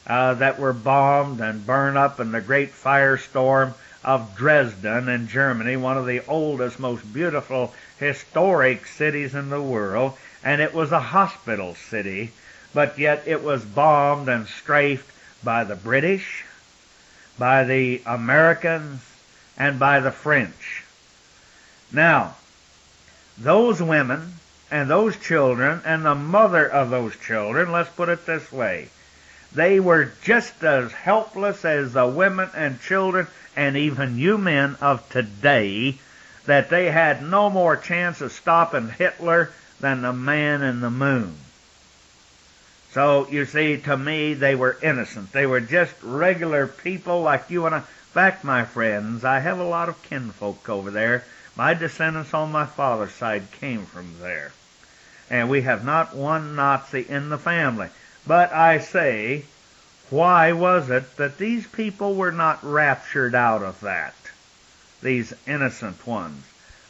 [SPEAKER 1] that were bombed and burned up in the great firestorm of Dresden in Germany, one of the oldest, most beautiful, historic cities in the world, and it was a hospital city, but yet it was bombed and strafed by the British, by the Americans, and by the French. Now, those women and those children and the mother of those children, let's put it this way, they were just as helpless as the women and children and even you men of today, that they had no more chance of stopping Hitler than the man in the moon. So, you see, to me, they were innocent. They were just regular people like you and I. In fact, my friends, I have a lot of kinfolk over there. My descendants on my father's side came from there. And we have not one Nazi in the family. But I say, why was it that these people were not raptured out of that? These innocent ones.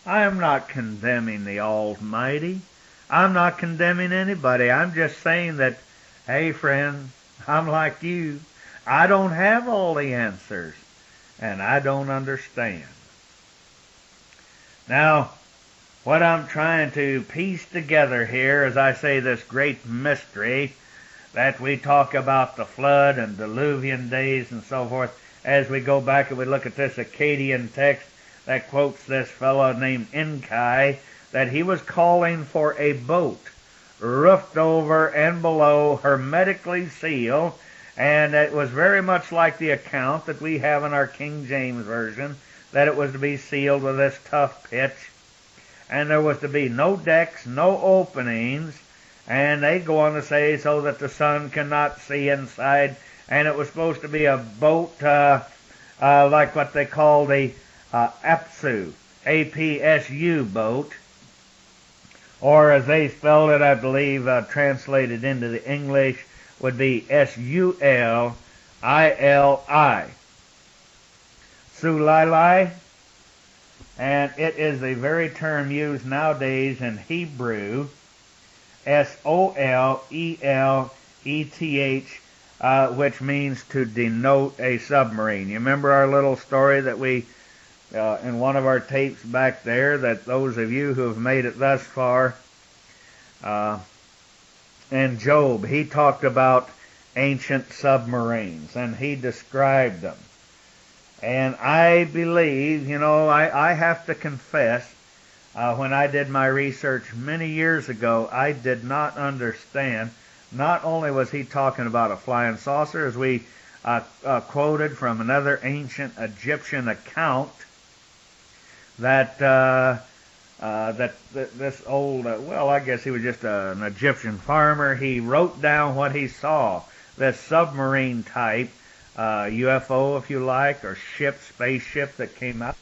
[SPEAKER 1] I am not condemning the Almighty. I'm not condemning anybody. I'm just saying that, hey friends, I'm like you. I don't have all the answers. And I don't understand. Now, what I'm trying to piece together here, as I say, this great mystery that we talk about the flood and diluvian days and so forth, as we go back and we look at this Akkadian text that quotes this fellow named Enkai, that he was calling for a boat roofed over and below, hermetically sealed, and it was very much like the account that we have in our King James Version, that it was to be sealed with this tough pitch, and there was to be no decks, no openings, and they go on to say so that the sun cannot see inside, and it was supposed to be a boat like what they call the APSU, APSU boat, or as they spelled it, I believe, translated into the English, would be Sulili. Sulili. And it is the very term used nowadays in Hebrew, Soleleth, which means to denote a submarine. You remember our little story that we, in one of our tapes back there, that those of you who have made it thus far, and Job, he talked about ancient submarines, and he described them. And I believe, I have to confess, when I did my research many years ago, I did not understand. Not only was he talking about a flying saucer, as we quoted from another ancient Egyptian account, that this old, I guess he was just an Egyptian farmer. He wrote down what he saw, this submarine type, UFO if you like, or spaceship that came out.